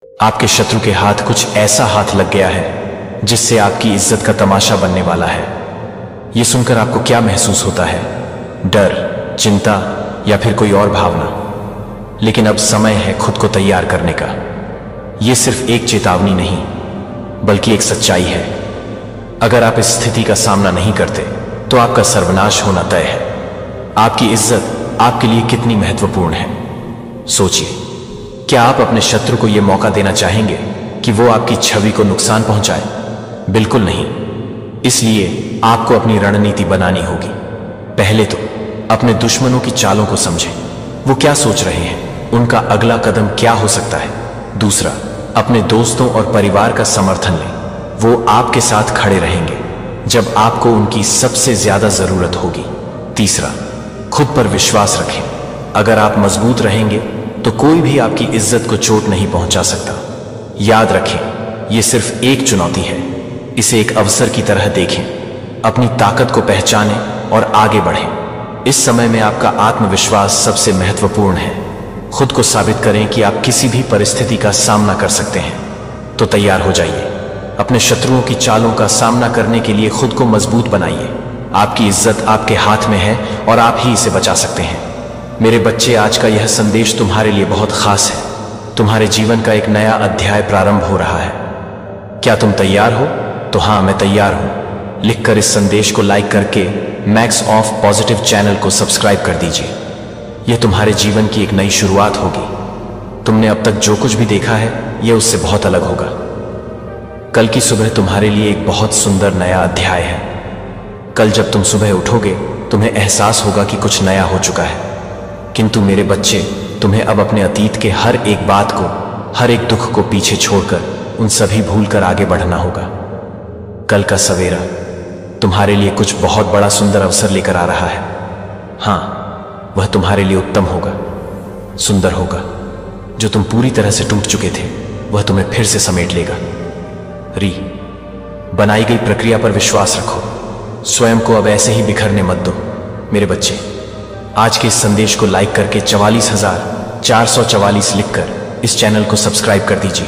आपके शत्रु के हाथ कुछ ऐसा हाथ लग गया है जिससे आपकी इज्जत का तमाशा बनने वाला है। यह सुनकर आपको क्या महसूस होता है? डर, चिंता या फिर कोई और भावना? लेकिन अब समय है खुद को तैयार करने का। यह सिर्फ एक चेतावनी नहीं बल्कि एक सच्चाई है। अगर आप इस स्थिति का सामना नहीं करते तो आपका सर्वनाश होना तय है। आपकी इज्जत आपके लिए कितनी महत्वपूर्ण है, सोचिए। क्या आप अपने शत्रु को यह मौका देना चाहेंगे कि वो आपकी छवि को नुकसान पहुंचाए? बिल्कुल नहीं। इसलिए आपको अपनी रणनीति बनानी होगी। पहले तो अपने दुश्मनों की चालों को समझें। वो क्या सोच रहे हैं, उनका अगला कदम क्या हो सकता है। दूसरा, अपने दोस्तों और परिवार का समर्थन लें। वो आपके साथ खड़े रहेंगे जब आपको उनकी सबसे ज्यादा जरूरत होगी। तीसरा, खुद पर विश्वास रखें। अगर आप मजबूत रहेंगे तो कोई भी आपकी इज्जत को चोट नहीं पहुंचा सकता। याद रखें, यह सिर्फ एक चुनौती है। इसे एक अवसर की तरह देखें। अपनी ताकत को पहचानें और आगे बढ़ें। इस समय में आपका आत्मविश्वास सबसे महत्वपूर्ण है। खुद को साबित करें कि आप किसी भी परिस्थिति का सामना कर सकते हैं। तो तैयार हो जाइए। अपने शत्रुओं की चालों का सामना करने के लिए खुद को मजबूत बनाइए। आपकी इज्जत आपके हाथ में है और आप ही इसे बचा सकते हैं। मेरे बच्चे, आज का यह संदेश तुम्हारे लिए बहुत खास है। तुम्हारे जीवन का एक नया अध्याय प्रारंभ हो रहा है। क्या तुम तैयार हो? तो हाँ, मैं तैयार हूं। लिखकर इस संदेश को लाइक करके मैक्स ऑफ पॉजिटिव चैनल को सब्सक्राइब कर दीजिए। यह तुम्हारे जीवन की एक नई शुरुआत होगी। तुमने अब तक जो कुछ भी देखा है यह उससे बहुत अलग होगा। कल की सुबह तुम्हारे लिए एक बहुत सुंदर नया अध्याय है। कल जब तुम सुबह उठोगे तुम्हें एहसास होगा कि कुछ नया हो चुका है। किंतु मेरे बच्चे, तुम्हें अब अपने अतीत के हर एक बात को, हर एक दुख को पीछे छोड़कर उन सभी भूल कर आगे बढ़ना होगा। कल का सवेरा तुम्हारे लिए कुछ बहुत बड़ा सुंदर अवसर लेकर आ रहा है। हाँ, वह तुम्हारे लिए उत्तम होगा, सुंदर होगा। जो तुम पूरी तरह से टूट चुके थे वह तुम्हें फिर से समेट लेगा। बनाई गई प्रक्रिया पर विश्वास रखो। स्वयं को अब ऐसे ही बिखरने मत दो। मेरे बच्चे, आज के इस संदेश को लाइक करके 44,444 लिखकर इस चैनल को सब्सक्राइब कर दीजिए,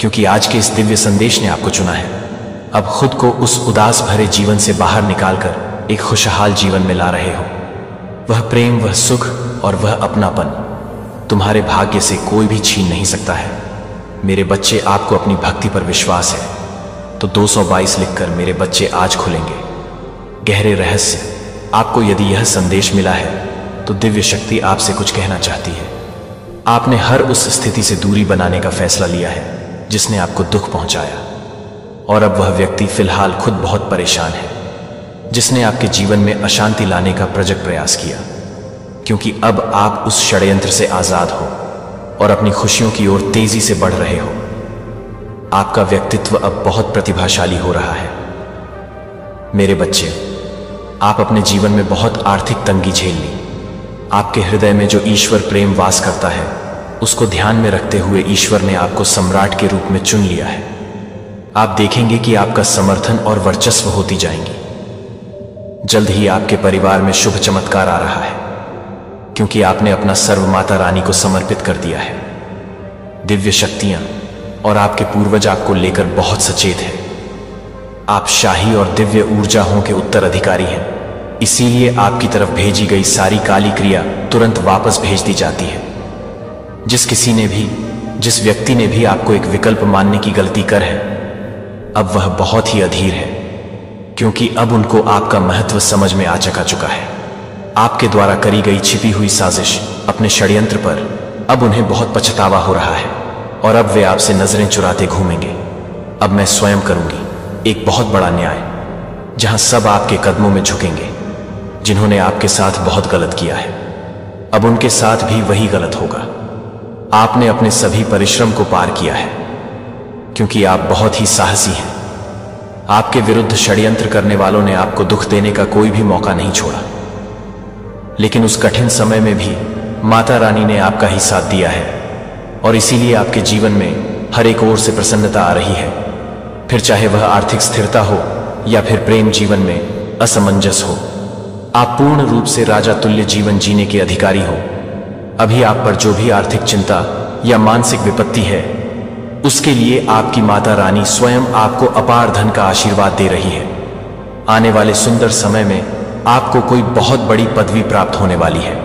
क्योंकि आज के इस दिव्य संदेश ने आपको चुना है। अब खुद को उस उदास भरे जीवन से बाहर निकालकर एक खुशहाल जीवन में ला रहे हो। वह प्रेम, वह सुख और वह अपनापन तुम्हारे भाग्य से कोई भी छीन नहीं सकता है। मेरे बच्चे, आपको अपनी भक्ति पर विश्वास है तो 222 लिखकर मेरे बच्चे आज खुलेंगे गहरे रहस्य। आपको यदि यह संदेश मिला है तो दिव्य शक्ति आपसे कुछ कहना चाहती है। आपने हर उस स्थिति से दूरी बनाने का फैसला लिया है जिसने आपको दुख पहुंचाया, और अब वह व्यक्ति फिलहाल खुद बहुत परेशान है जिसने आपके जीवन में अशांति लाने का प्रजग प्रयास किया। क्योंकि अब आप उस षड्यंत्र से आजाद हो और अपनी खुशियों की ओर तेजी से बढ़ रहे हो। आपका व्यक्तित्व अब बहुत प्रतिभाशाली हो रहा है। मेरे बच्चे, आप अपने जीवन में बहुत आर्थिक तंगी झेल ली। आपके हृदय में जो ईश्वर प्रेम वास करता है उसको ध्यान में रखते हुए ईश्वर ने आपको सम्राट के रूप में चुन लिया है। आप देखेंगे कि आपका समर्थन और वर्चस्व होती जाएंगी। जल्द ही आपके परिवार में शुभ चमत्कार आ रहा है, क्योंकि आपने अपना सर्व माता रानी को समर्पित कर दिया है। दिव्य शक्तियां और आपके पूर्वज आपको लेकर बहुत सचेत हैं। आप शाही और दिव्य ऊर्जाओं के उत्तराधिकारी हैं। इसीलिए आपकी तरफ भेजी गई सारी काली क्रिया तुरंत वापस भेज दी जाती है। जिस व्यक्ति ने भी आपको एक विकल्प मानने की गलती कर है, अब वह बहुत ही अधीर है, क्योंकि अब उनको आपका महत्व समझ में आ चुका है। आपके द्वारा करी गई छिपी हुई साजिश, अपने षड्यंत्र पर अब उन्हें बहुत पछतावा हो रहा है और अब वे आपसे नजरें चुराते घूमेंगे। अब मैं स्वयं करूंगी एक बहुत बड़ा न्याय, जहां सब आपके कदमों में झुकेंगे। जिन्होंने आपके साथ बहुत गलत किया है, अब उनके साथ भी वही गलत होगा। आपने अपने सभी परिश्रम को पार किया है, क्योंकि आप बहुत ही साहसी हैं। आपके विरुद्ध षड्यंत्र करने वालों ने आपको दुख देने का कोई भी मौका नहीं छोड़ा, लेकिन उस कठिन समय में भी माता रानी ने आपका ही साथ दिया है, और इसीलिए आपके जीवन में हर एक ओर से प्रसन्नता आ रही है। फिर चाहे वह आर्थिक स्थिरता हो या फिर प्रेम जीवन में असमंजस हो, आप पूर्ण रूप से राजा तुल्य जीवन जीने के अधिकारी हो। अभी आप पर जो भी आर्थिक चिंता या मानसिक विपत्ति है उसके लिए आपकी माता रानी स्वयं आपको अपार धन का आशीर्वाद दे रही है। आने वाले सुंदर समय में आपको कोई बहुत बड़ी पदवी प्राप्त होने वाली है।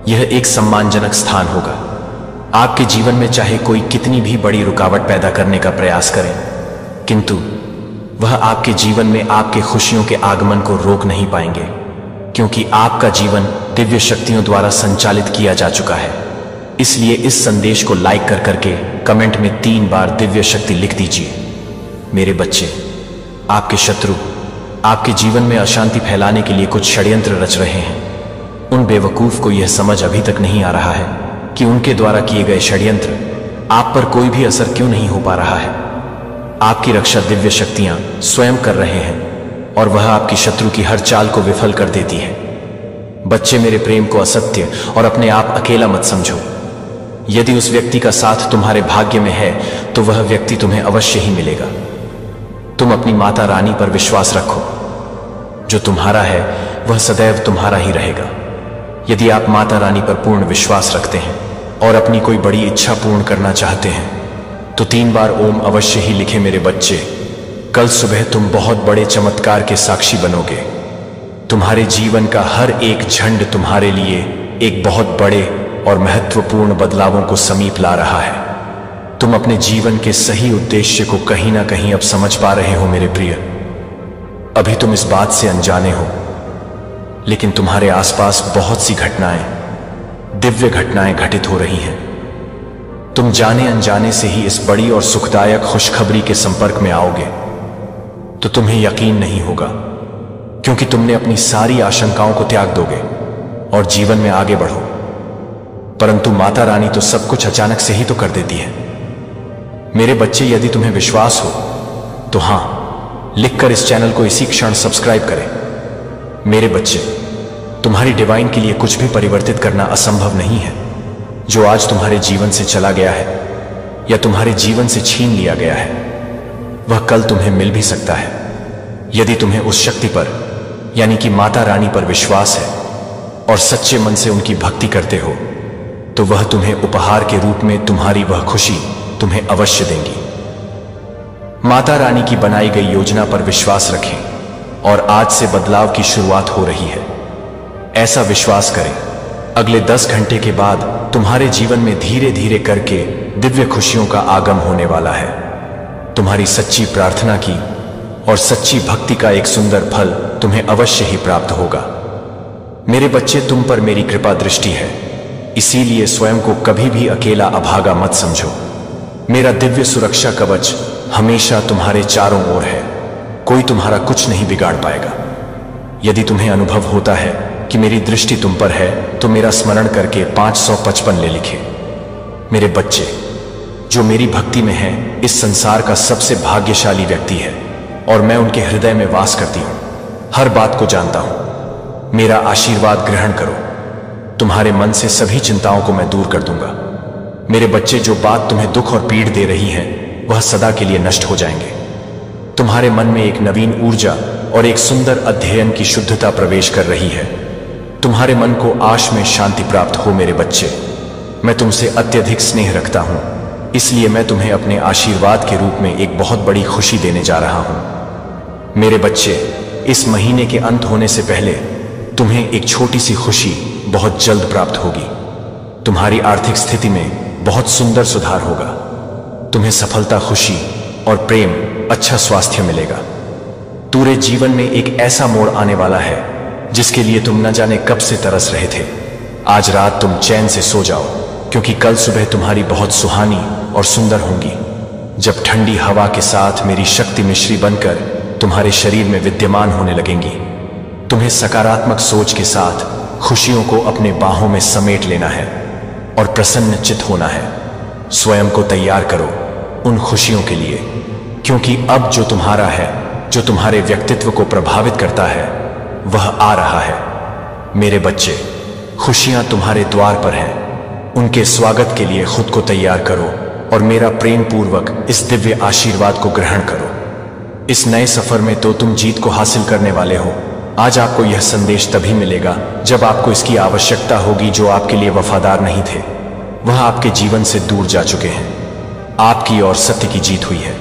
यह एक सम्मानजनक स्थान होगा। आपके जीवन में चाहे कोई कितनी भी बड़ी रुकावट पैदा करने का प्रयास करे, किंतु वह आपके जीवन में आपके खुशियों के आगमन को रोक नहीं पाएंगे, क्योंकि आपका जीवन दिव्य शक्तियों द्वारा संचालित किया जा चुका है। इसलिए इस संदेश को लाइक कर करके कमेंट में 3 बार दिव्य शक्ति लिख दीजिए। मेरे बच्चे, आपके शत्रु आपके जीवन में अशांति फैलाने के लिए कुछ षड्यंत्र रच रहे हैं। उन बेवकूफ को यह समझ अभी तक नहीं आ रहा है कि उनके द्वारा किए गए षड्यंत्र आप पर कोई भी असर क्यों नहीं हो पा रहा है। आपकी रक्षा दिव्य शक्तियां स्वयं कर रहे हैं और वह आपकी शत्रु की हर चाल को विफल कर देती है। बच्चे, मेरे प्रेम को असत्य और अपने आप अकेला मत समझो। यदि उस व्यक्ति का साथ तुम्हारे भाग्य में है तो वह व्यक्ति तुम्हें अवश्य ही मिलेगा। तुम अपनी माता रानी पर विश्वास रखो। जो तुम्हारा है वह सदैव तुम्हारा ही रहेगा। यदि आप माता रानी पर पूर्ण विश्वास रखते हैं और अपनी कोई बड़ी इच्छा पूर्ण करना चाहते हैं तो 3 बार ओम अवश्य ही लिखें। मेरे बच्चे, कल सुबह तुम बहुत बड़े चमत्कार के साक्षी बनोगे। तुम्हारे जीवन का हर एक झंड तुम्हारे लिए एक बहुत बड़े और महत्वपूर्ण बदलावों को समीप ला रहा है। तुम अपने जीवन के सही उद्देश्य को कहीं ना कहीं अब समझ पा रहे हो। मेरे प्रिय, अभी तुम इस बात से अनजाने हो, लेकिन तुम्हारे आसपास बहुत सी घटनाएं, दिव्य घटनाएं घटित हो रही हैं। तुम जाने अनजाने से ही इस बड़ी और सुखदायक खुशखबरी के संपर्क में आओगे तो तुम्हें यकीन नहीं होगा, क्योंकि तुमने अपनी सारी आशंकाओं को त्याग दोगे और जीवन में आगे बढ़ो। परंतु माता रानी तो सब कुछ अचानक से ही तो कर देती है। मेरे बच्चे, यदि तुम्हें विश्वास हो तो हां लिखकर इस चैनल को इसी क्षण सब्सक्राइब करें। मेरे बच्चे, तुम्हारी डिवाइन के लिए कुछ भी परिवर्तित करना असंभव नहीं है। जो आज तुम्हारे जीवन से चला गया है या तुम्हारे जीवन से छीन लिया गया है, वह कल तुम्हें मिल भी सकता है। यदि तुम्हें उस शक्ति पर यानी कि माता रानी पर विश्वास है और सच्चे मन से उनकी भक्ति करते हो तो वह तुम्हें उपहार के रूप में तुम्हारी वह खुशी तुम्हें अवश्य देंगी। माता रानी की बनाई गई योजना पर विश्वास रखें और आज से बदलाव की शुरुआत हो रही है। ऐसा विश्वास करें, अगले 10 घंटे के बाद तुम्हारे जीवन में धीरे धीरे करके दिव्य खुशियों का आगम होने वाला है। तुम्हारी सच्ची प्रार्थना की और सच्ची भक्ति का एक सुंदर फल तुम्हें अवश्य ही प्राप्त होगा। मेरे बच्चे, तुम पर मेरी कृपा दृष्टि है, इसीलिए स्वयं को कभी भी अकेला अभागा मत समझो। मेरा दिव्य सुरक्षा कवच हमेशा तुम्हारे चारों ओर है। कोई तुम्हारा कुछ नहीं बिगाड़ पाएगा। यदि तुम्हें अनुभव होता है कि मेरी दृष्टि तुम पर है तो मेरा स्मरण करके 555 ले लिखे। मेरे बच्चे, जो मेरी भक्ति में है इस संसार का सबसे भाग्यशाली व्यक्ति है और मैं उनके हृदय में वास करती हूं, हर बात को जानता हूं। मेरा आशीर्वाद ग्रहण करो। तुम्हारे मन से सभी चिंताओं को मैं दूर कर दूंगा। मेरे बच्चे, जो बात तुम्हें दुख और पीड़ दे रही है वह सदा के लिए नष्ट हो जाएंगे। तुम्हारे मन में एक नवीन ऊर्जा और एक सुंदर अध्ययन की शुद्धता प्रवेश कर रही है। तुम्हारे मन को आश में शांति प्राप्त हो। मेरे बच्चे, मैं तुमसे अत्यधिक स्नेह रखता हूं, इसलिए मैं तुम्हें अपने आशीर्वाद के रूप में एक बहुत बड़ी खुशी देने जा रहा हूं। मेरे बच्चे, इस महीने के अंत होने से पहले तुम्हें एक छोटी सी खुशी बहुत जल्द प्राप्त होगी। तुम्हारी आर्थिक स्थिति में बहुत सुंदर सुधार होगा। तुम्हें सफलता, खुशी और प्रेम, अच्छा स्वास्थ्य मिलेगा। पूरे जीवन में एक ऐसा मोड़ आने वाला है जिसके लिए तुम न जाने कब से तरस रहे थे। आज रात तुम चैन से सो जाओ, क्योंकि कल सुबह तुम्हारी बहुत सुहानी और सुंदर होंगी, जब ठंडी हवा के साथ मेरी शक्ति मिश्री बनकर तुम्हारे शरीर में विद्यमान होने लगेंगी। तुम्हें सकारात्मक सोच के साथ खुशियों को अपने बाहों में समेट लेना है और प्रसन्नचित होना है। स्वयं को तैयार करो उन खुशियों के लिए, क्योंकि अब जो तुम्हारा है, जो तुम्हारे व्यक्तित्व को प्रभावित करता है, वह आ रहा है। मेरे बच्चे, खुशियां तुम्हारे द्वार पर हैं। उनके स्वागत के लिए खुद को तैयार करो और मेरा प्रेम पूर्वक इस दिव्य आशीर्वाद को ग्रहण करो। इस नए सफर में तो तुम जीत को हासिल करने वाले हो। आज आपको यह संदेश तभी मिलेगा जब आपको इसकी आवश्यकता होगी। जो आपके लिए वफादार नहीं थे वह आपके जीवन से दूर जा चुके हैं। आपकी और सत्य की जीत हुई है।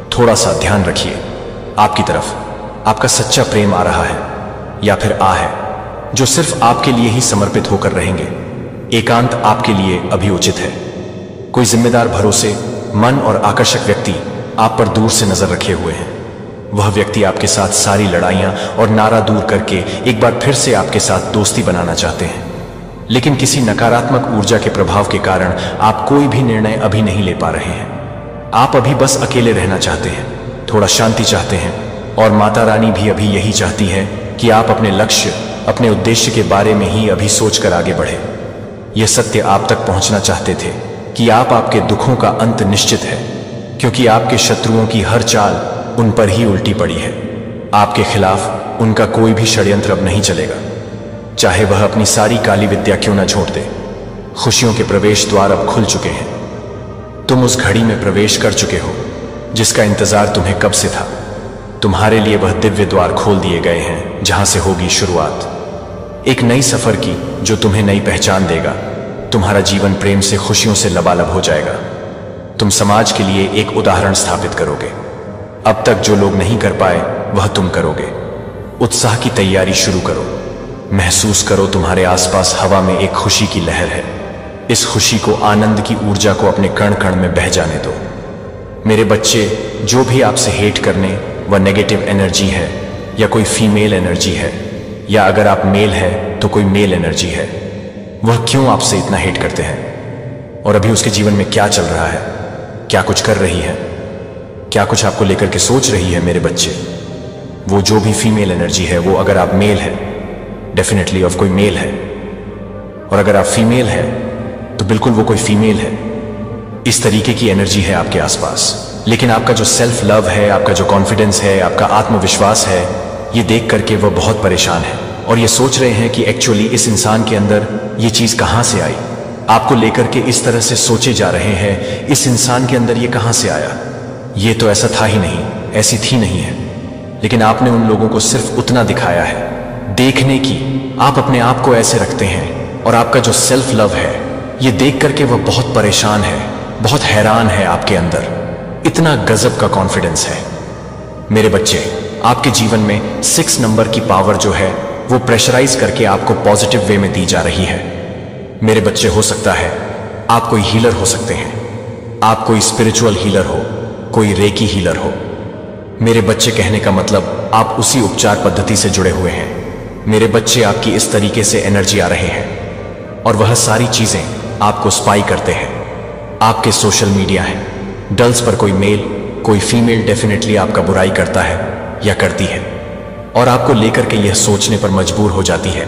थोड़ा सा ध्यान रखिए, आपकी तरफ आपका सच्चा प्रेम आ रहा है या फिर है जो सिर्फ आपके लिए ही समर्पित होकर रहेंगे। एकांत आपके लिए अभी उचित है। कोई जिम्मेदार, भरोसे मन और आकर्षक व्यक्ति आप पर दूर से नजर रखे हुए हैं। वह व्यक्ति आपके साथ सारी लड़ाइयां और नारा दूर करके एक बार फिर से आपके साथ दोस्ती बनाना चाहते हैं, लेकिन किसी नकारात्मक ऊर्जा के प्रभाव के कारण आप कोई भी निर्णय अभी नहीं ले पा रहे हैं। आप अभी बस अकेले रहना चाहते हैं, थोड़ा शांति चाहते हैं, और माता रानी भी अभी यही चाहती है कि आप अपने लक्ष्य, अपने उद्देश्य के बारे में ही अभी सोचकर आगे बढ़े। यह सत्य आप तक पहुंचना चाहते थे कि आपके दुखों का अंत निश्चित है, क्योंकि आपके शत्रुओं की हर चाल उन पर ही उल्टी पड़ी है। आपके खिलाफ उनका कोई भी षड्यंत्र अब नहीं चलेगा, चाहे वह अपनी सारी काली विद्या क्यों न छोड़ दे। खुशियों के प्रवेश द्वार अब खुल चुके हैं। तुम उस घड़ी में प्रवेश कर चुके हो जिसका इंतजार तुम्हें कब से था। तुम्हारे लिए वह दिव्य द्वार खोल दिए गए हैं जहां से होगी शुरुआत एक नई सफर की, जो तुम्हें नई पहचान देगा। तुम्हारा जीवन प्रेम से, खुशियों से लबालब हो जाएगा। तुम समाज के लिए एक उदाहरण स्थापित करोगे। अब तक जो लोग नहीं कर पाए वह तुम करोगे। उत्साह की तैयारी शुरू करो। महसूस करो तुम्हारे आसपास हवा में एक खुशी की लहर है। इस खुशी को, आनंद की ऊर्जा को अपने कण कण में बह जाने दो। मेरे बच्चे, जो भी आपसे हेट करने वह नेगेटिव एनर्जी है, या कोई फीमेल एनर्जी है, या अगर आप मेल है तो कोई मेल एनर्जी है, वह क्यों आपसे इतना हेट करते हैं? और अभी उसके जीवन में क्या चल रहा है? क्या कुछ कर रही है? क्या कुछ आपको लेकर के सोच रही है? मेरे बच्चे, वो जो भी फीमेल एनर्जी है, वो अगर आप मेल है, डेफिनेटली ऑफ कोई मेल है, और अगर आप फीमेल है तो बिल्कुल वो कोई फीमेल है। इस तरीके की एनर्जी है आपके आसपास। लेकिन आपका जो सेल्फ लव है, आपका जो कॉन्फिडेंस है, आपका आत्मविश्वास है, ये देख करके वह बहुत परेशान है और ये सोच रहे हैं कि एक्चुअली इस इंसान के अंदर ये चीज कहां से आई। आपको लेकर के इस तरह से सोचे जा रहे हैं, इस इंसान के अंदर ये कहां से आया? ये तो ऐसा था ही नहीं, ऐसी थी नहीं है। लेकिन आपने उन लोगों को सिर्फ उतना दिखाया है देखने की। आप अपने आप को ऐसे रखते हैं, और आपका जो सेल्फ लव है, ये देख करके वह बहुत परेशान है, बहुत हैरान है। आपके अंदर इतना गजब का कॉन्फिडेंस है। मेरे बच्चे, आपके जीवन में 6 नंबर की पावर जो है वो प्रेशराइज करके आपको पॉजिटिव वे में दी जा रही है। मेरे बच्चे, हो सकता है आप कोई हीलर हो सकते हैं, आप कोई स्पिरिचुअल हीलर हो, कोई रेकी हीलर हो। मेरे बच्चे, कहने का मतलब आप उसी उपचार पद्धति से जुड़े हुए हैं। मेरे बच्चे, आपकी इस तरीके से एनर्जी आ रहे हैं, और वह सारी चीजें आपको स्पाई करते हैं। आपके सोशल मीडिया है, डल्स पर कोई मेल, कोई फीमेल डेफिनेटली आपका बुराई करता है या करती है, और आपको लेकर के यह सोचने पर मजबूर हो जाती है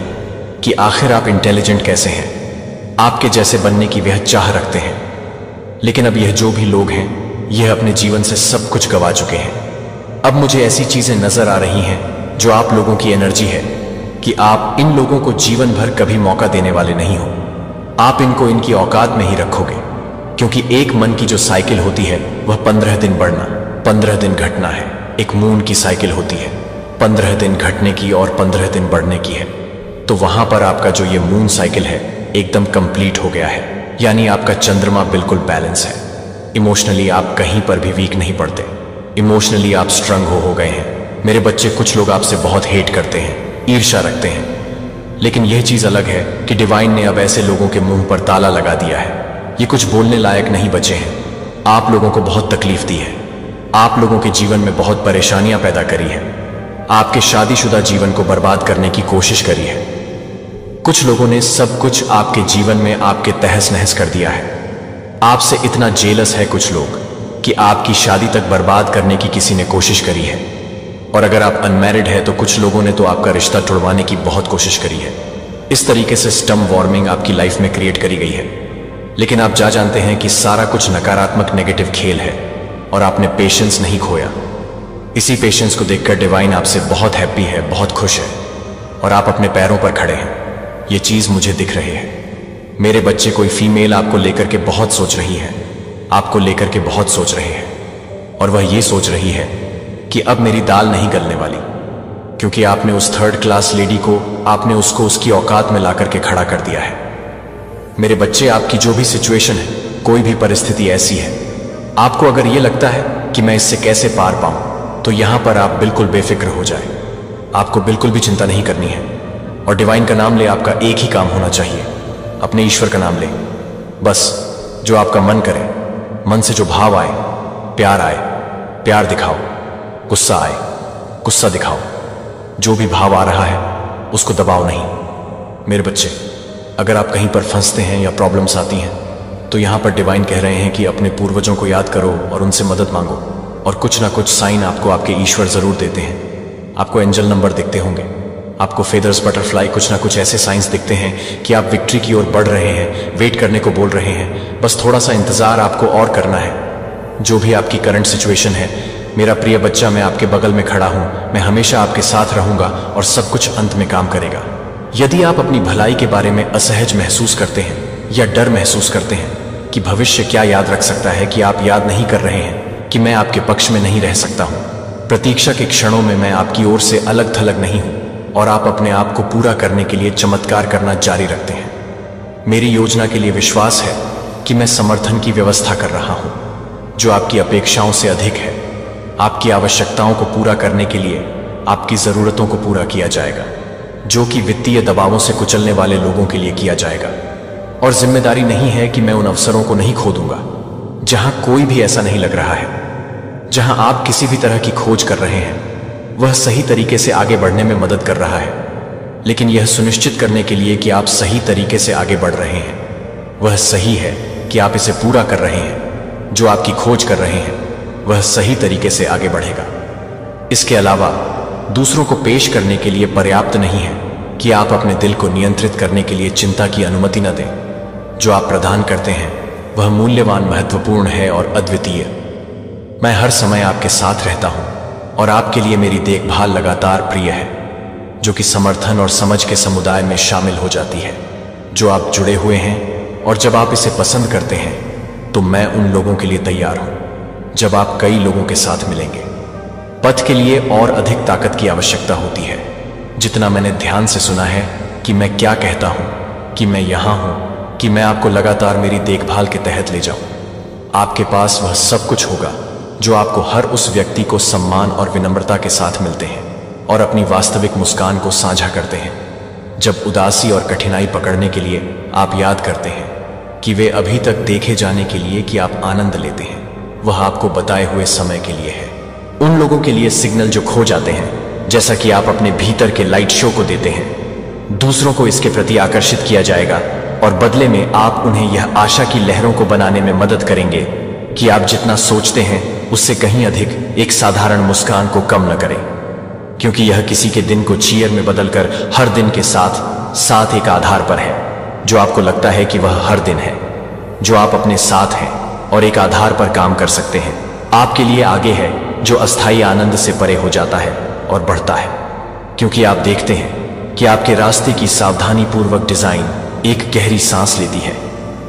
कि आखिर आप इंटेलिजेंट कैसे हैं, आपके जैसे बनने की वह चाह रखते हैं। लेकिन अब यह जो भी लोग हैं, यह अपने जीवन से सब कुछ गवा चुके हैं। अब मुझे ऐसी चीजें नजर आ रही हैं जो आप लोगों की एनर्जी है कि आप इन लोगों को जीवन भर कभी मौका देने वाले नहीं हो। आप इनको इनकी औकात में ही रखोगे, क्योंकि एक मन की जो साइकिल होती है वह 15 दिन बढ़ना, 15 दिन घटना है। एक मून की साइकिल होती है, 15 दिन घटने की और 15 दिन बढ़ने की है। तो वहां पर आपका जो ये मून साइकिल है एकदम कंप्लीट हो गया है, यानी आपका चंद्रमा बिल्कुल बैलेंस है। इमोशनली आप कहीं पर भी वीक नहीं पड़ते। इमोशनली आप स्ट्रंग हो गए हैं। मेरे बच्चे, कुछ लोग आपसे बहुत हेट करते हैं, ईर्ष्या रखते हैं, लेकिन यह चीज अलग है कि डिवाइन ने अब ऐसे लोगों के मुंह पर ताला लगा दिया है। ये कुछ बोलने लायक नहीं बचे हैं। आप लोगों को बहुत तकलीफ दी है, आप लोगों के जीवन में बहुत परेशानियां पैदा करी है, आपके शादीशुदा जीवन को बर्बाद करने की कोशिश करी है। कुछ लोगों ने सब कुछ आपके जीवन में आपके तहस नहस कर दिया है। आपसे इतना जेलस है कुछ लोग कि आपकी शादी तक बर्बाद करने की किसी ने कोशिश करी है। और अगर आप अनमैरिड है तो कुछ लोगों ने तो आपका रिश्ता तोड़वाने की बहुत कोशिश करी है। इस तरीके से स्टम वार्मिंग आपकी लाइफ में क्रिएट करी गई है। लेकिन आप जानते हैं कि सारा कुछ नकारात्मक नेगेटिव खेल है, और आपने पेशेंस नहीं खोया। इसी पेशेंस को देखकर डिवाइन आपसे बहुत हैप्पी है, बहुत खुश है, और आप अपने पैरों पर खड़े हैं। ये चीज मुझे दिख रही है। मेरे बच्चे, कोई फीमेल आपको लेकर के बहुत सोच रही है, आपको लेकर के बहुत सोच रहे हैं, और वह ये सोच रही है कि अब मेरी दाल नहीं गलने वाली, क्योंकि आपने उस 3rd क्लास लेडी को, आपने उसको उसकी औकात में ला करके खड़ा कर दिया है। मेरे बच्चे, आपकी जो भी सिचुएशन है, कोई भी परिस्थिति ऐसी है, आपको अगर ये लगता है कि मैं इससे कैसे पार पाऊं, तो यहां पर आप बिल्कुल बेफिक्र हो जाए। आपको बिल्कुल भी चिंता नहीं करनी है। और डिवाइन का नाम ले आपका एक ही काम होना चाहिए, अपने ईश्वर का नाम ले। बस जो आपका मन करे, मन से जो भाव आए, प्यार आए, प्यार दिखाओ, गुस्सा आए, गुस्सा दिखाओ। जो भी भाव आ रहा है उसको दबाओ नहीं। मेरे बच्चे, अगर आप कहीं पर फंसते हैं या प्रॉब्लम्स आती हैं, तो यहां पर डिवाइन कह रहे हैं कि अपने पूर्वजों को याद करो और उनसे मदद मांगो, और कुछ ना कुछ साइन आपको आपके ईश्वर जरूर देते हैं। आपको एंजल नंबर दिखते होंगे, आपको फेदर्स, बटरफ्लाई, कुछ ना कुछ ऐसे साइंस दिखते हैं कि आप विक्ट्री की ओर बढ़ रहे हैं, वेट करने को बोल रहे हैं। बस थोड़ा सा इंतजार आपको और करना है। जो भी आपकी करंट सिचुएशन है, मेरा प्रिय बच्चा, मैं आपके बगल में खड़ा हूं। मैं हमेशा आपके साथ रहूंगा और सब कुछ अंत में काम करेगा। यदि आप अपनी भलाई के बारे में असहज महसूस करते हैं या डर महसूस करते हैं कि भविष्य क्या याद रख सकता है, कि आप याद नहीं कर रहे हैं कि मैं आपके पक्ष में नहीं रह सकता हूं, प्रतीक्षा के क्षणों में मैं आपकी ओर से अलग थलग नहीं हूं, और आप अपने आप को पूरा करने के लिए चमत्कार करना जारी रखते हैं। मेरी योजना के लिए विश्वास है कि मैं समर्थन की व्यवस्था कर रहा हूं, जो आपकी अपेक्षाओं से अधिक है। आपकी आवश्यकताओं को पूरा करने के लिए आपकी जरूरतों को पूरा किया जाएगा, जो कि वित्तीय दबावों से कुचलने वाले लोगों के लिए किया जाएगा। और जिम्मेदारी नहीं है कि मैं उन अवसरों को नहीं खो दूंगा जहां कोई भी ऐसा नहीं लग रहा है। जहां आप किसी भी तरह की खोज कर रहे हैं, वह सही तरीके से आगे बढ़ने में मदद कर रहा है, लेकिन यह सुनिश्चित करने के लिए कि आप सही तरीके से आगे बढ़ रहे हैं, वह सही है कि आप इसे पूरा कर रहे हैं। जो आपकी खोज कर रहे हैं वह सही तरीके से आगे बढ़ेगा। इसके अलावा दूसरों को पेश करने के लिए पर्याप्त नहीं है कि आप अपने दिल को नियंत्रित करने के लिए चिंता की अनुमति न दें। जो आप प्रदान करते हैं वह मूल्यवान, महत्वपूर्ण है और अद्वितीय। मैं हर समय आपके साथ रहता हूं और आपके लिए मेरी देखभाल लगातार प्रिय है, जो कि समर्थन और समझ के समुदाय में शामिल हो जाती है जो आप जुड़े हुए हैं। और जब आप इसे पसंद करते हैं तो मैं उन लोगों के लिए तैयार हूं जब आप कई लोगों के साथ मिलेंगे। पथ के लिए और अधिक ताकत की आवश्यकता होती है। जितना मैंने ध्यान से सुना है कि मैं क्या कहता हूं, कि मैं यहां हूं, कि मैं आपको लगातार मेरी देखभाल के तहत ले जाऊं, आपके पास वह सब कुछ होगा जो आपको हर उस व्यक्ति को सम्मान और विनम्रता के साथ मिलते हैं और अपनी वास्तविक मुस्कान को साझा करते हैं। जब उदासी और कठिनाई पकड़ने के लिए आप याद करते हैं कि वे अभी तक देखे जाने के लिए कि आप आनंद लेते हैं, वह आपको बताए हुए समय के लिए है। उन लोगों के लिए सिग्नल जो खो जाते हैं, जैसा कि आप अपने भीतर के लाइट शो को देते हैं, दूसरों को इसके प्रति आकर्षित किया जाएगा और बदले में आप उन्हें यह आशा की लहरों को बनाने में मदद करेंगे कि आप जितना सोचते हैं उससे कहीं अधिक एक साधारण मुस्कान को कम न करें, क्योंकि यह किसी के दिन को चीयर में बदलकर हर दिन के साथ साथ एक आधार पर है जो आपको लगता है कि वह हर दिन है, जो आप अपने साथ हैं और एक आधार पर काम कर सकते हैं। आपके लिए आगे है जो अस्थायी आनंद से परे हो जाता है और बढ़ता है, क्योंकि आप देखते हैं कि आपके रास्ते की सावधानी पूर्वक डिजाइन एक गहरी सांस लेती है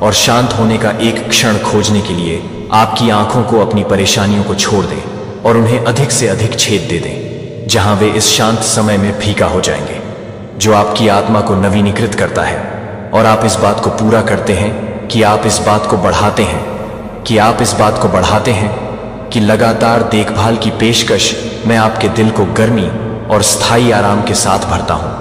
और शांत होने का एक क्षण खोजने के लिए आपकी आंखों को अपनी परेशानियों को छोड़ दें और उन्हें अधिक से अधिक छेद दे दें, जहां वे इस शांत समय में फीका हो जाएंगे, जो आपकी आत्मा को नवीनीकृत करता है। और आप इस बात को पूरा करते हैं कि आप इस बात को बढ़ाते हैं कि लगातार देखभाल की पेशकश मैं आपके दिल को गर्मी और स्थायी आराम के साथ भरता हूं।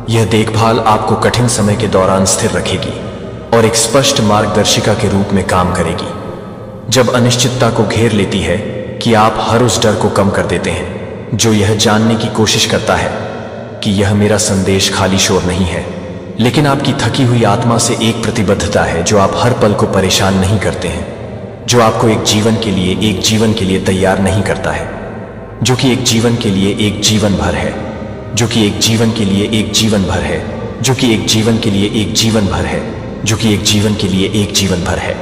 यह देखभाल आपको कठिन समय के दौरान स्थिर रखेगी और एक स्पष्ट मार्गदर्शिका के रूप में काम करेगी। जब अनिश्चितता को घेर लेती है कि आप हर उस डर को कम कर देते हैं जो यह जानने की कोशिश करता है कि यह मेरा संदेश खाली शोर नहीं है, लेकिन आपकी थकी हुई आत्मा से एक प्रतिबद्धता है जो आप हर पल को परेशान नहीं करते हैं, जो आपको एक जीवन के लिए तैयार नहीं करता है, जो कि एक जीवन के लिए एक जीवन भर है, जो कि एक जीवन के लिए एक जीवन भर है, जो कि एक जीवन के लिए एक जीवन भर है, जो कि एक जीवन के लिए एक जीवन भर है,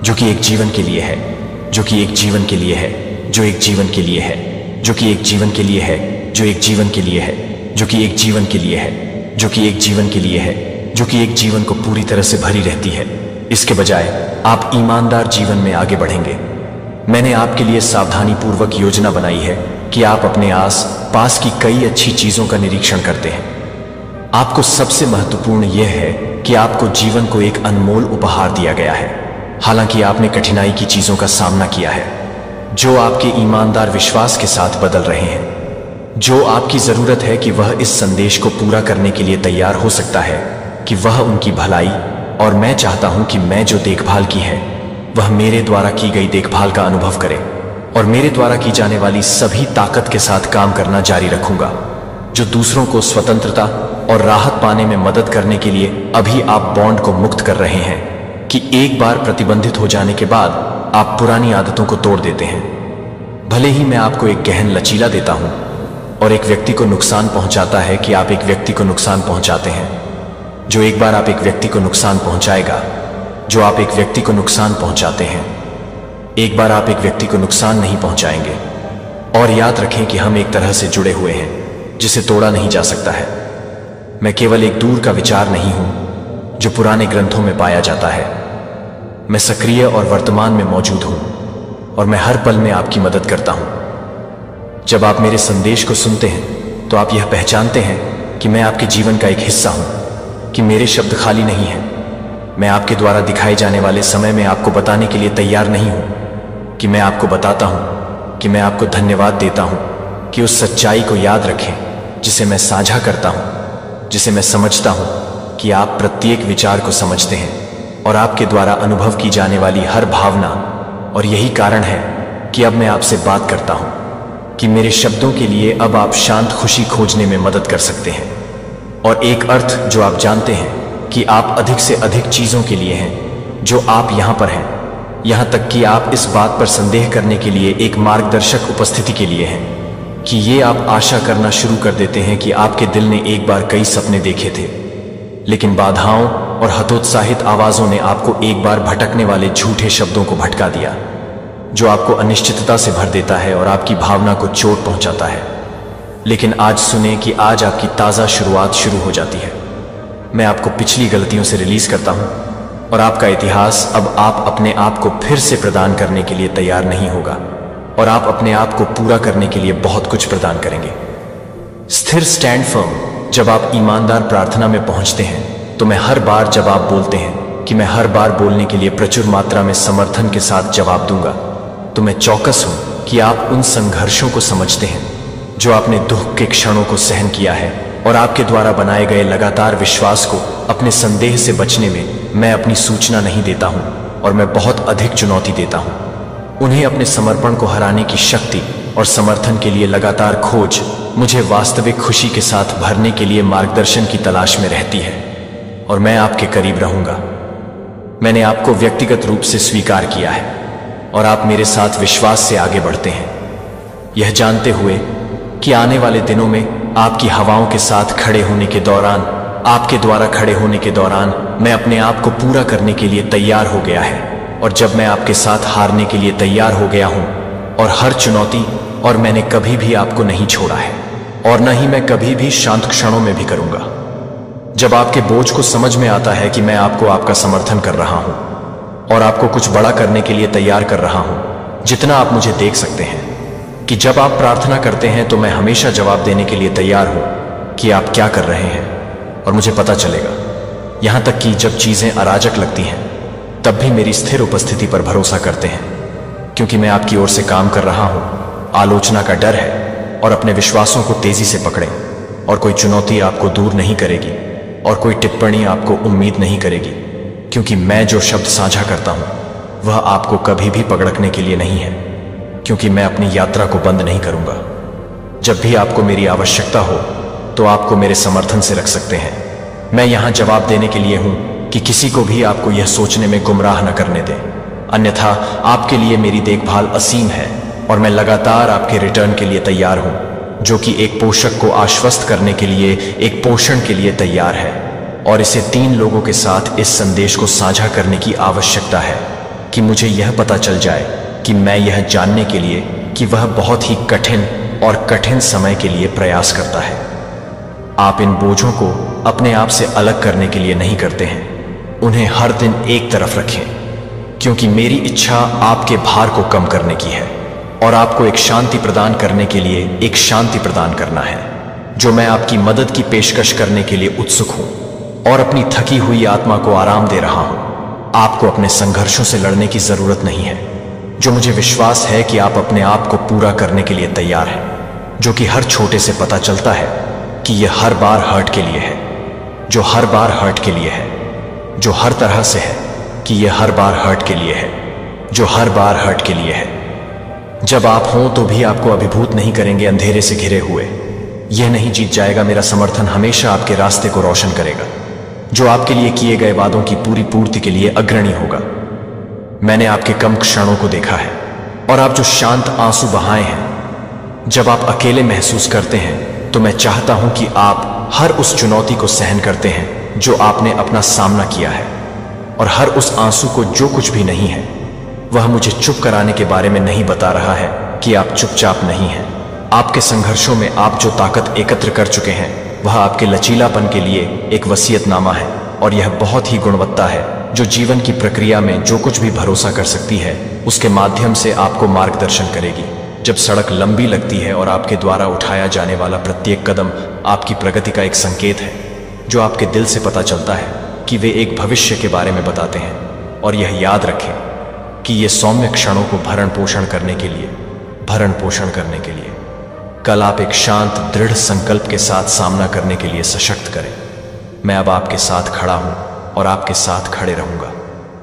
जो कि एक जीवन के लिए है, जो कि एक जीवन के लिए है, जो एक जीवन के लिए है, जो कि एक जीवन के लिए है, जो एक जीवन के लिए है, जो कि एक जीवन के लिए है, जो कि एक जीवन के लिए है, जो कि एक जीवन को पूरी तरह से भरी रहती है। इसके बजाय आप ईमानदार जीवन में आगे बढ़ेंगे। मैंने आपके लिए सावधानी पूर्वक योजना बनाई है कि आप अपने आस पास की कई अच्छी चीजों का निरीक्षण करते हैं। आपको सबसे महत्वपूर्ण यह है कि आपको जीवन को एक अनमोल उपहार दिया गया है, हालांकि आपने कठिनाई की चीजों का सामना किया है जो आपके ईमानदार विश्वास के साथ बदल रहे हैं। जो आपकी जरूरत है कि वह इस संदेश को पूरा करने के लिए तैयार हो सकता है कि वह उनकी भलाई, और मैं चाहता हूं कि मैं जो देखभाल की है वह मेरे द्वारा की गई देखभाल का अनुभव करे और मेरे द्वारा की जाने वाली सभी ताकत के साथ काम करना जारी रखूंगा। जो दूसरों को स्वतंत्रता और राहत पाने में मदद करने के लिए अभी आप बॉन्ड को मुक्त कर रहे हैं कि एक बार प्रतिबंधित हो जाने के बाद आप पुरानी आदतों को तोड़ देते हैं। भले ही मैं आपको एक गहन लचीला देता हूं और एक व्यक्ति को नुकसान पहुंचाता है कि आप एक व्यक्ति को नुकसान पहुंचाते हैं, जो एक बार आप एक व्यक्ति को नुकसान पहुंचाएगा, जो आप एक व्यक्ति को नुकसान पहुंचाते हैं, एक बार आप एक व्यक्ति को नुकसान नहीं पहुंचाएंगे। और याद रखें कि हम एक तरह से जुड़े हुए हैं जिसे तोड़ा नहीं जा सकता है। मैं केवल एक दूर का विचार नहीं हूं जो पुराने ग्रंथों में पाया जाता है। मैं सक्रिय और वर्तमान में मौजूद हूं और मैं हर पल में आपकी मदद करता हूं। जब आप मेरे संदेश को सुनते हैं तो आप यह पहचानते हैं कि मैं आपके जीवन का एक हिस्सा हूं, कि मेरे शब्द खाली नहीं हैं। मैं आपके द्वारा दिखाए जाने वाले समय में आपको बताने के लिए तैयार नहीं हूं कि मैं आपको बताता हूं कि मैं आपको धन्यवाद देता हूं कि उस सच्चाई को याद रखें जिसे मैं साझा करता हूं, जिसे मैं समझता हूं कि आप प्रत्येक विचार को समझते हैं और आपके द्वारा अनुभव की जाने वाली हर भावना। और यही कारण है कि अब मैं आपसे बात करता हूं कि मेरे शब्दों के लिए अब आप शांत खुशी खोजने में मदद कर सकते हैं। और एक अर्थ जो आप जानते हैं कि आप अधिक से अधिक चीजों के लिए हैं जो आप यहां पर हैं, यहां तक कि आप इस बात पर संदेह करने के लिए एक मार्गदर्शक उपस्थिति के लिए हैं कि ये आप आशा करना शुरू कर देते हैं कि आपके दिल ने एक बार कई सपने देखे थे, लेकिन बाधाओं और हतोत्साहित आवाजों ने आपको एक बार भटकने वाले झूठे शब्दों को भटका दिया, जो आपको अनिश्चितता से भर देता है और आपकी भावना को चोट पहुंचाता है। लेकिन आज सुने कि आज आपकी ताजा शुरुआत शुरू हो जाती है। मैं आपको पिछली गलतियों से रिलीज करता हूं और आपका इतिहास अब आप अपने आप को फिर से प्रदान करने के लिए तैयार नहीं होगा और आप अपने आप को पूरा करने के लिए बहुत कुछ प्रदान करेंगे। स्थिर स्टैंड फर्म। जब आप ईमानदार प्रार्थना में पहुंचते हैं तो मैं हर बार जब आप बोलते हैं कि मैं हर बार बोलने के लिए प्रचुर मात्रा में समर्थन के साथ जवाब दूंगा, तो मैं चौकस हूं कि आप उन संघर्षों को समझते हैं जो आपने दुख के क्षणों को सहन किया है और आपके द्वारा बनाए गए लगातार विश्वास को अपने संदेह से बचने में मैं अपनी सूचना नहीं देता हूं और मैं बहुत अधिक चुनौती देता हूं। उन्हें अपने समर्पण को हराने की शक्ति और समर्थन के लिए लगातार खोज मुझे वास्तविक खुशी के साथ भरने के लिए मार्गदर्शन की तलाश में रहती है और मैं आपके करीब रहूंगा। मैंने आपको व्यक्तिगत रूप से स्वीकार किया है और आप मेरे साथ विश्वास से आगे बढ़ते हैं, यह जानते हुए कि आने वाले दिनों में आपकी हवाओं के साथ खड़े होने के दौरान, आपके द्वारा खड़े होने के दौरान मैं अपने आप को पूरा करने के लिए तैयार हो गया है। और जब मैं आपके साथ हारने के लिए तैयार हो गया हूं और हर चुनौती, और मैंने कभी भी आपको नहीं छोड़ा है और न ही मैं कभी भी शांत क्षणों में भी करूंगा। जब आपके बोझ को समझ में आता है कि मैं आपको आपका समर्थन कर रहा हूं और आपको कुछ बड़ा करने के लिए तैयार कर रहा हूं, जितना आप मुझे देख सकते हैं कि जब आप प्रार्थना करते हैं तो मैं हमेशा जवाब देने के लिए तैयार हूं कि आप क्या कर रहे हैं और मुझे पता चलेगा। यहां तक कि जब चीजें अराजक लगती हैं तब भी मेरी स्थिर उपस्थिति पर भरोसा करते हैं, क्योंकि मैं आपकी ओर से काम कर रहा हूं। आलोचना का डर है और अपने विश्वासों को तेजी से पकड़ें और कोई चुनौती आपको दूर नहीं करेगी और कोई टिप्पणी आपको उम्मीद नहीं करेगी, क्योंकि मैं जो शब्द साझा करता हूं वह आपको कभी भी पकड़ने के लिए नहीं है, क्योंकि मैं अपनी यात्रा को बंद नहीं करूंगा। जब भी आपको मेरी आवश्यकता हो तो आपको मेरे समर्थन से रख सकते हैं। मैं यहां जवाब देने के लिए हूं कि किसी को भी आपको यह सोचने में गुमराह न करने दें, अन्यथा आपके लिए मेरी देखभाल असीम है और मैं लगातार आपके रिटर्न के लिए तैयार हूं, जो कि एक पोषक को आश्वस्त करने के लिए एक पोषण के लिए तैयार है। और इसे 3 लोगों के साथ इस संदेश को साझा करने की आवश्यकता है कि मुझे यह पता चल जाए कि मैं यह जानने के लिए कि वह बहुत ही कठिन और कठिन समय के लिए प्रयास करता है। आप इन बोझों को अपने आप से अलग करने के लिए नहीं करते हैं, उन्हें हर दिन एक तरफ रखें, क्योंकि मेरी इच्छा आपके भार को कम करने की है और आपको एक शांति प्रदान करने के लिए एक शांति प्रदान करना है, जो मैं आपकी मदद की पेशकश करने के लिए उत्सुक हूं और अपनी थकी हुई आत्मा को आराम दे रहा हूं। आपको अपने संघर्षों से लड़ने की जरूरत नहीं है, जो मुझे विश्वास है कि आप अपने आप को पूरा करने के लिए तैयार हैं, जो कि हर छोटे से पता चलता है कि यह हर बार हर्ट के लिए है, जो हर बार हर्ट के लिए है, जो हर तरह से है कि यह हर बार हर्ट के लिए है, जो हर बार हर्ट के लिए है। जब आप हों तो भी आपको अभिभूत नहीं करेंगे अंधेरे से घिरे हुए। यह नहीं जीत जाएगा, मेरा समर्थन हमेशा आपके रास्ते को रोशन करेगा, जो आपके लिए किए गए वादों की पूरी पूर्ति के लिए अग्रणी होगा। मैंने आपके कम क्षणों को देखा है और आप जो शांत आंसू बहाए हैं। जब आप अकेले महसूस करते हैं तो मैं चाहता हूं कि आप हर उस चुनौती को सहन करते हैं जो आपने अपना सामना किया है, और हर उस आंसू को जो कुछ भी नहीं है वह मुझे चुप कराने के बारे में नहीं बता रहा है कि आप चुपचाप नहीं हैं। आपके संघर्षों में आप जो ताकत एकत्र कर चुके हैं वह आपके लचीलापन के लिए एक वसीयतनामा है, और यह बहुत ही गुणवत्ता है जो जीवन की प्रक्रिया में जो कुछ भी भरोसा कर सकती है उसके माध्यम से आपको मार्गदर्शन करेगी। जब सड़क लंबी लगती है और आपके द्वारा उठाया जाने वाला प्रत्येक कदम आपकी प्रगति का एक संकेत है, जो आपके दिल से पता चलता है कि वे एक भविष्य के बारे में बताते हैं। और यह याद रखें कि ये सौम्य क्षणों को भरण पोषण करने के लिए कल आप एक शांत दृढ़ संकल्प के साथ सामना करने के लिए सशक्त करें। मैं अब आपके साथ खड़ा हूं और आपके साथ खड़े रहूंगा,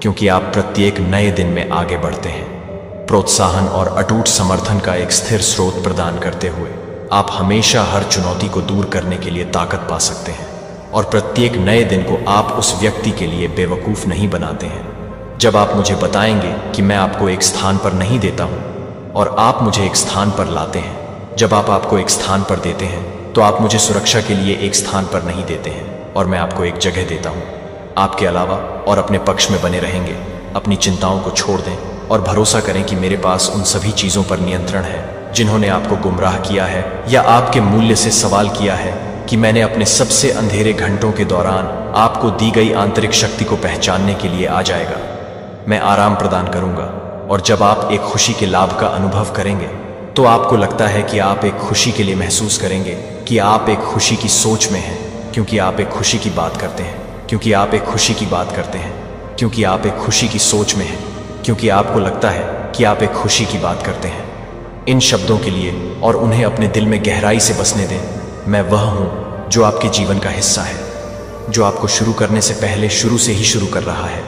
क्योंकि आप प्रत्येक नए दिन में आगे बढ़ते हैं, प्रोत्साहन और अटूट समर्थन का एक स्थिर स्रोत प्रदान करते हुए। आप हमेशा हर चुनौती को दूर करने के लिए ताकत पा सकते हैं, और प्रत्येक नए दिन को आप उस व्यक्ति के लिए बेवकूफ नहीं बनाते हैं। जब आप मुझे बताएंगे कि मैं आपको एक स्थान पर नहीं देता हूं और आप मुझे एक स्थान पर लाते हैं, जब आप आपको एक स्थान पर देते हैं तो आप मुझे सुरक्षा के लिए एक स्थान पर नहीं देते हैं, और मैं आपको एक जगह देता हूं आपके अलावा, और अपने पक्ष में बने रहेंगे। अपनी चिंताओं को छोड़ दें और भरोसा करें कि मेरे पास उन सभी चीजों पर नियंत्रण है जिन्होंने आपको गुमराह किया है या आपके मूल्य से सवाल किया है, कि मैंने अपने सबसे अंधेरे घंटों के दौरान आपको दी गई आंतरिक शक्ति को पहचानने के लिए आ जाएगा। मैं आराम प्रदान करूंगा, और जब आप एक खुशी के लाभ का अनुभव करेंगे तो आपको लगता है कि आप एक खुशी के लिए महसूस करेंगे कि आप एक खुशी की सोच में हैं, क्योंकि आप एक खुशी की बात करते हैं, क्योंकि आप एक खुशी की बात करते हैं, क्योंकि आप एक खुशी की सोच में हैं, क्योंकि आपको लगता है कि आप एक खुशी की बात करते हैं। इन शब्दों के लिए और उन्हें अपने दिल में गहराई से बसने दें। मैं वह हूं जो आपके जीवन का हिस्सा है, जो आपको शुरू करने से पहले शुरू से ही शुरू कर रहा है।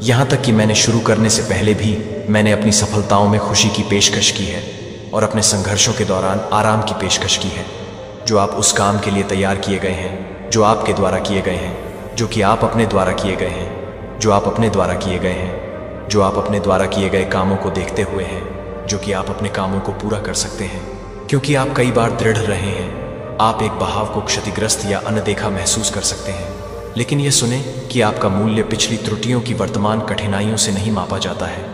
यहां तक कि मैंने शुरू करने से पहले भी मैंने अपनी सफलताओं में खुशी की पेशकश की है, और अपने संघर्षों के दौरान आराम की पेशकश की है, जो आप उस काम के लिए तैयार किए गए हैं जो आपके द्वारा किए गए हैं, जो कि आप अपने द्वारा किए गए हैं, जो आप अपने द्वारा किए गए हैं, जो आप अपने द्वारा किए गए कामों को देखते हुए हैं, जो कि आप अपने कामों को पूरा कर सकते हैं, क्योंकि आप कई बार दृढ़ रहे हैं। आप एक बहाव को क्षतिग्रस्त या अनदेखा महसूस कर सकते हैं, लेकिन यह सुने कि आपका मूल्य पिछली त्रुटियों की वर्तमान कठिनाइयों से नहीं मापा जाता है,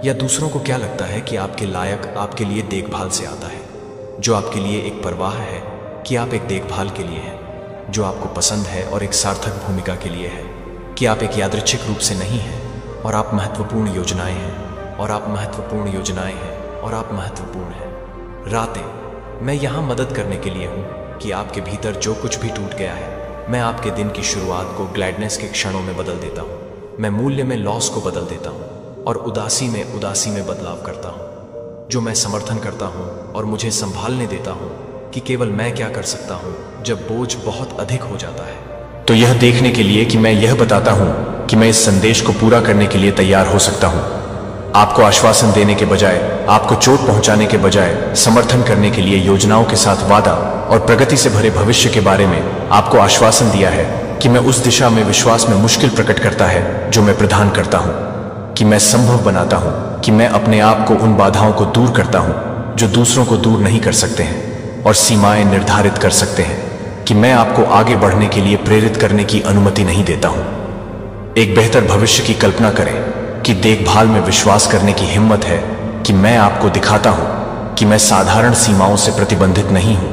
या दूसरों को क्या लगता है कि आपके लायक आपके लिए देखभाल से आता है, जो आपके लिए एक परवाह है कि आप एक देखभाल के लिए हैं, जो आपको पसंद है और एक सार्थक भूमिका के लिए है, कि आप एक यादृच्छिक रूप से नहीं हैं, और आप महत्वपूर्ण योजनाएं हैं, और आप महत्वपूर्ण योजनाएं हैं, और आप महत्वपूर्ण हैं। रातें, मैं यहाँ मदद करने के लिए हूँ कि आपके भीतर जो कुछ भी टूट गया है, मैं आपके दिन की शुरुआत को ग्लैडनेस के क्षणों में बदल देता हूँ। मैं मूल्य में लॉस को बदल देता हूँ, और उदासी में बदलाव करता हूँ, जो मैं समर्थन करता हूँ और मुझे संभालने देता हूँ कि केवल मैं क्या कर सकता हूँ जब बोझ बहुत अधिक हो जाता है। तो यह देखने के लिए कि मैं यह बताता हूँ कि मैं इस संदेश को पूरा करने के लिए तैयार हो सकता हूँ। आपको आश्वासन देने के बजाय, आपको चोट पहुंचाने के बजाय समर्थन करने के लिए योजनाओं के साथ वादा और प्रगति से भरे भविष्य के बारे में आपको आश्वासन दिया है कि मैं उस दिशा में विश्वास में मुश्किल प्रकट करता है जो मैं प्रदान करता हूँ, कि मैं संभव बनाता हूँ, कि मैं अपने आप को उन बाधाओं को दूर करता हूँ जो दूसरों को दूर नहीं कर सकते हैं और सीमाएं निर्धारित कर सकते हैं, कि मैं आपको आगे बढ़ने के लिए प्रेरित करने की अनुमति नहीं देता हूँ। एक बेहतर भविष्य की कल्पना करें कि देखभाल में विश्वास करने की हिम्मत है कि मैं आपको दिखाता हूं कि मैं साधारण सीमाओं से प्रतिबंधित नहीं हूं,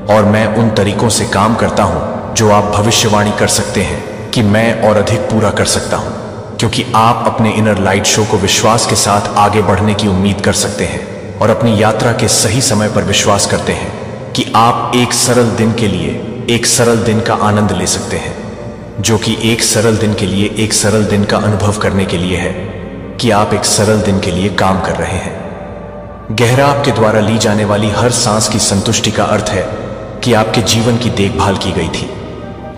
और मैं उन तरीकों से काम करता हूं जो आप भविष्यवाणी कर सकते हैं कि मैं और अधिक पूरा कर सकता हूं, क्योंकि आप अपने इनर लाइट शो को विश्वास के साथ आगे बढ़ने की उम्मीद कर सकते हैं और अपनी यात्रा के सही समय पर विश्वास करते हैं कि आप एक सरल दिन के लिए एक सरल दिन का आनंद ले सकते हैं, जो कि एक सरल दिन के लिए, एक सरल दिन का अनुभव करने के लिए है कि आप एक सरल दिन के लिए काम कर रहे हैं। गहरा आपके द्वारा ली जाने वाली हर सांस की संतुष्टि का अर्थ है कि आपके जीवन की देखभाल की गई थी,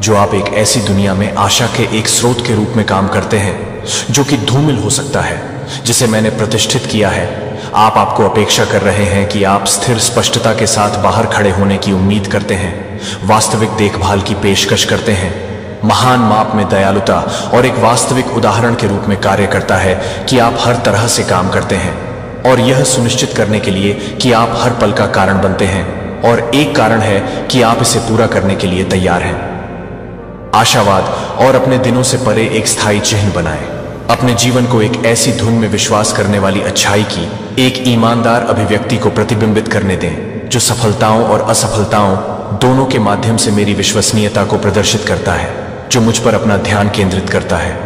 जो आप एक ऐसी दुनिया में आशा के एक स्रोत के रूप में काम करते हैं जो कि धूमिल हो सकता है, जिसे मैंने प्रतिष्ठित किया है। आपको अपेक्षा कर रहे हैं कि आप स्थिर स्पष्टता के साथ बाहर खड़े होने की उम्मीद करते हैं, वास्तविक देखभाल की पेशकश करते हैं, महान माप में दयालुता और एक वास्तविक उदाहरण के रूप में कार्य करता है कि आप हर तरह से काम करते हैं, और यह सुनिश्चित करने के लिए कि आप हर पल का कारण बनते हैं, और एक कारण है कि आप इसे पूरा करने के लिए तैयार हैं। आशावाद और अपने दिनों से परे एक स्थायी चिन्ह बनाएं। अपने जीवन को एक ऐसी धुन में विश्वास करने वाली अच्छाई की एक ईमानदार अभिव्यक्ति को प्रतिबिंबित करने दें, जो सफलताओं और असफलताओं दोनों के माध्यम से मेरी विश्वसनीयता को प्रदर्शित करता है, जो मुझ पर अपना ध्यान केंद्रित करता है,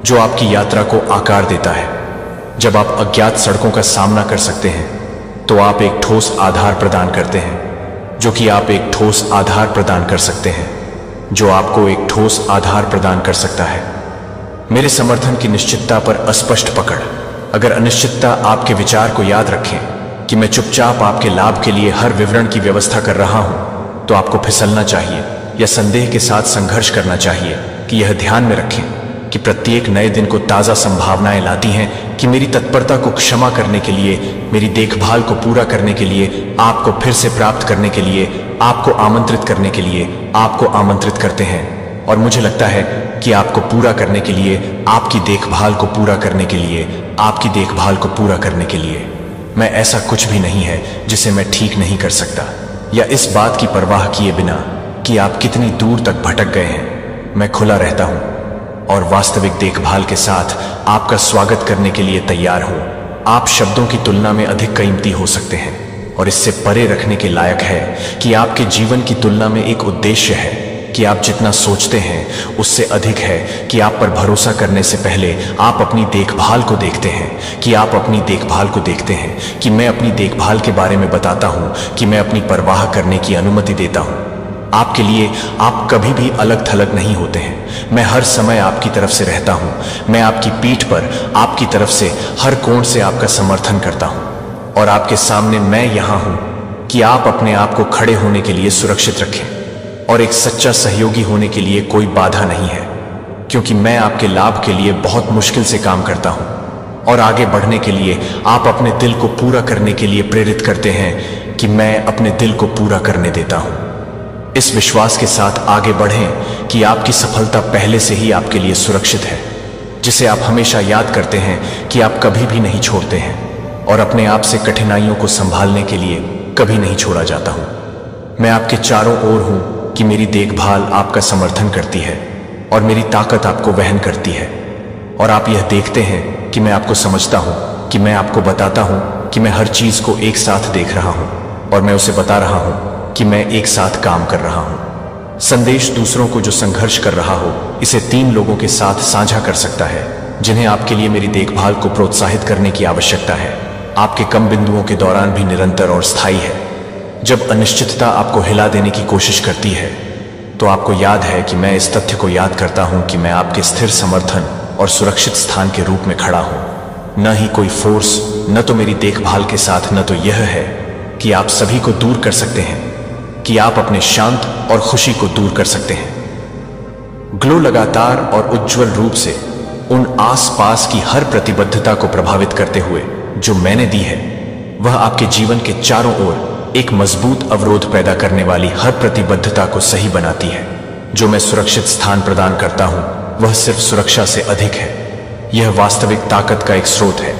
जो आपकी यात्रा को आकार देता है। जब आप अज्ञात सड़कों का सामना कर सकते हैं तो आप एक ठोस आधार प्रदान करते हैं, जो कि आप एक ठोस आधार प्रदान कर सकते हैं, जो आपको एक ठोस आधार प्रदान कर सकता है। मेरे समर्थन की निश्चितता पर अस्पष्ट पकड़। अगर अनिश्चितता आपके विचार को याद रखें कि मैं चुपचाप आपके लाभ के लिए हर विवरण की व्यवस्था कर रहा हूं, तो आपको फिसलना चाहिए या संदेह के साथ संघर्ष करना चाहिए कि यह ध्यान में रखें कि प्रत्येक नए दिन को ताज़ा संभावनाएं लाती हैं कि मेरी तत्परता को क्षमा करने के लिए, मेरी देखभाल को पूरा करने के लिए, आपको फिर से प्राप्त करने के लिए, आपको आमंत्रित करने के लिए, आपको आमंत्रित करते हैं। और मुझे लगता है कि आपको पूरा करने के लिए, आपकी देखभाल को पूरा करने के लिए, आपकी देखभाल को पूरा करने के लिए, मैं ऐसा कुछ भी नहीं है जिसे मैं ठीक नहीं कर सकता, या इस बात की परवाह किए बिना कि आप कितनी दूर तक भटक गए हैं, मैं खुला रहता हूं और वास्तविक देखभाल के साथ आपका स्वागत करने के लिए तैयार हूं। आप शब्दों की तुलना में अधिक कीमती हो सकते हैं, और इससे परे रखने के लायक है कि आपके जीवन की तुलना में एक उद्देश्य है कि आप जितना सोचते हैं उससे अधिक है कि आप पर भरोसा करने से पहले आप अपनी देखभाल को देखते हैं, कि आप अपनी देखभाल को देखते हैं, कि मैं अपनी देखभाल के बारे में बताता हूं, कि मैं अपनी परवाह करने की अनुमति देता हूं। आपके लिए आप कभी भी अलग थलग नहीं होते हैं। मैं हर समय आपकी तरफ से रहता हूं। मैं आपकी पीठ पर आपकी तरफ से हर कोण से आपका समर्थन करता हूं, और आपके सामने मैं यहां हूं कि आप अपने आप को खड़े होने के लिए सुरक्षित रखें, और एक सच्चा सहयोगी होने के लिए कोई बाधा नहीं है, क्योंकि मैं आपके लाभ के लिए बहुत मुश्किल से काम करता हूं, और आगे बढ़ने के लिए आप अपने दिल को पूरा करने के लिए प्रेरित करते हैं कि मैं अपने दिल को पूरा करने देता हूं। इस विश्वास के साथ आगे बढ़ें कि आपकी सफलता पहले से ही आपके लिए सुरक्षित है, जिसे आप हमेशा याद करते हैं कि आप कभी भी नहीं छोड़ते हैं, और अपने आप से कठिनाइयों को संभालने के लिए कभी नहीं छोड़ा जाता हूं। मैं आपके चारों ओर हूं कि मेरी देखभाल आपका समर्थन करती है, और मेरी ताकत आपको वहन करती है, और आप यह देखते हैं कि मैं आपको समझता हूं, कि मैं आपको बताता हूं कि मैं हर चीज को एक साथ देख रहा हूं, और मैं उसे बता रहा हूं कि मैं एक साथ काम कर रहा हूं। संदेश दूसरों को जो संघर्ष कर रहा हो, इसे 3 लोगों के साथ साझा कर सकता है जिन्हें आपके लिए मेरी देखभाल को प्रोत्साहित करने की आवश्यकता है। आपके कम बिंदुओं के दौरान भी निरंतर और स्थायी है। जब अनिश्चितता आपको हिला देने की कोशिश करती है, तो आपको याद है कि मैं इस तथ्य को याद करता हूं कि मैं आपके स्थिर समर्थन और सुरक्षित स्थान के रूप में खड़ा हूं। न ही कोई फोर्स, न तो मेरी देखभाल के साथ, न तो यह है कि आप सभी को दूर कर सकते हैं, कि आप अपने शांत और खुशी को दूर कर सकते हैं। ग्लो लगातार और उज्जवल रूप से उन आसपास की हर प्रतिबद्धता को प्रभावित करते हुए जो मैंने दी है, वह आपके जीवन के चारों ओर एक मजबूत अवरोध पैदा करने वाली हर प्रतिबद्धता को सही बनाती है। जो मैं सुरक्षित स्थान प्रदान करता हूं, वह सिर्फ सुरक्षा से अधिक है। यह वास्तविक ताकत का एक स्रोत है।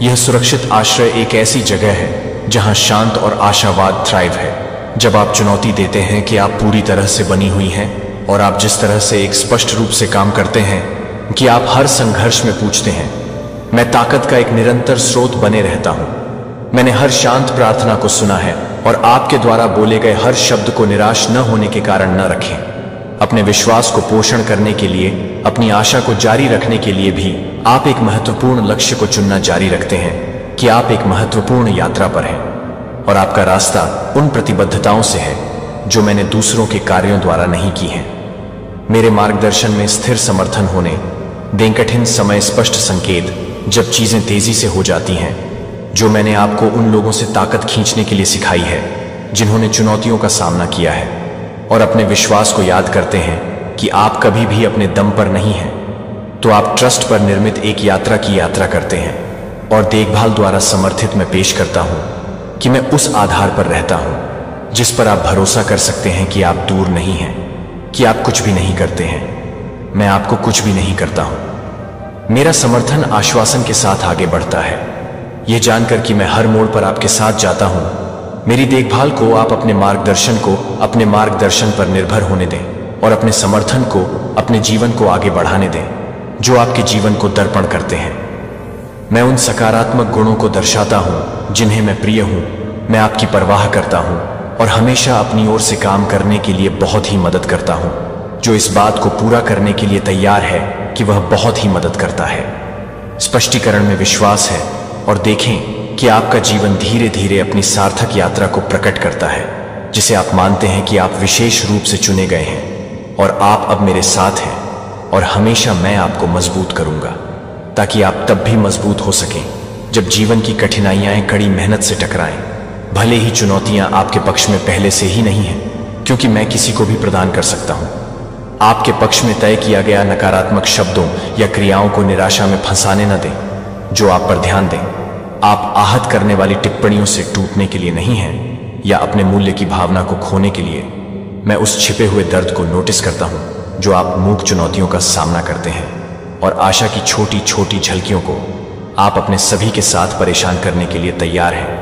यह सुरक्षित आश्रय एक ऐसी जगह है जहां शांत और आशावाद थ्राइव है। जब आप चुनौती देते हैं कि आप पूरी तरह से बनी हुई हैं, और आप जिस तरह से एक स्पष्ट रूप से काम करते हैं कि आप हर संघर्ष में पूछते हैं, मैं ताकत का एक निरंतर स्रोत बने रहता हूं। मैंने हर शांत प्रार्थना को सुना है, और आपके द्वारा बोले गए हर शब्द को निराश न होने के कारण न रखें। अपने विश्वास को पोषण करने के लिए, अपनी आशा को जारी रखने के लिए भी आप एक महत्वपूर्ण लक्ष्य को चुनना जारी रखते हैं कि आप एक महत्वपूर्ण यात्रा पर हैं, और आपका रास्ता उन प्रतिबद्धताओं से है जो मैंने दूसरों के कार्यों द्वारा नहीं की हैं। मेरे मार्गदर्शन में स्थिर समर्थन होने दें। कठिन समय स्पष्ट संकेत जब चीजें तेजी से हो जाती हैं। जो मैंने आपको उन लोगों से ताकत खींचने के लिए सिखाई है जिन्होंने चुनौतियों का सामना किया है और अपने विश्वास को याद करते हैं कि आप कभी भी अपने दम पर नहीं हैं, तो आप ट्रस्ट पर निर्मित एक यात्रा की यात्रा करते हैं और देखभाल द्वारा समर्थित मैं पेश करता हूं कि मैं उस आधार पर रहता हूं जिस पर आप भरोसा कर सकते हैं कि आप दूर नहीं हैं, कि आप कुछ भी नहीं करते हैं। मैं आपको कुछ भी नहीं करता हूं। मेरा समर्थन आश्वासन के साथ आगे बढ़ता है, यह जानकर कि मैं हर मोड़ पर आपके साथ जाता हूं। मेरी देखभाल को आप अपने मार्गदर्शन पर निर्भर होने दें और अपने समर्थन को अपने जीवन को आगे बढ़ाने दें जो आपके जीवन को दर्पण करते हैं। मैं उन सकारात्मक गुणों को दर्शाता हूं जिन्हें मैं प्रिय हूं। मैं आपकी परवाह करता हूं और हमेशा अपनी ओर से काम करने के लिए बहुत ही मदद करता हूं। जो इस बात को पूरा करने के लिए तैयार है कि वह बहुत ही मदद करता है। स्पष्टीकरण में विश्वास है और देखें कि आपका जीवन धीरे धीरे अपनी सार्थक यात्रा को प्रकट करता है जिसे आप मानते हैं कि आप विशेष रूप से चुने गए हैं और आप अब मेरे साथ हैं और हमेशा मैं आपको मजबूत करूंगा ताकि आप तब भी मजबूत हो सकें जब जीवन की कठिनाइयां कड़ी मेहनत से टकराएं। भले ही चुनौतियां आपके पक्ष में पहले से ही नहीं हैं, क्योंकि मैं किसी को भी प्रदान कर सकता हूं। आपके पक्ष में तय किया गया नकारात्मक शब्दों या क्रियाओं को निराशा में फंसाने न दें। जो आप पर ध्यान दें, आप आहत करने वाली टिप्पणियों से टूटने के लिए नहीं हैं या अपने मूल्य की भावना को खोने के लिए। मैं उस छिपे हुए दर्द को नोटिस करता हूं जो आप मूक चुनौतियों का सामना करते हैं और आशा की छोटी छोटी झलकियों को आप अपने सभी के साथ परेशान करने के लिए तैयार हैं।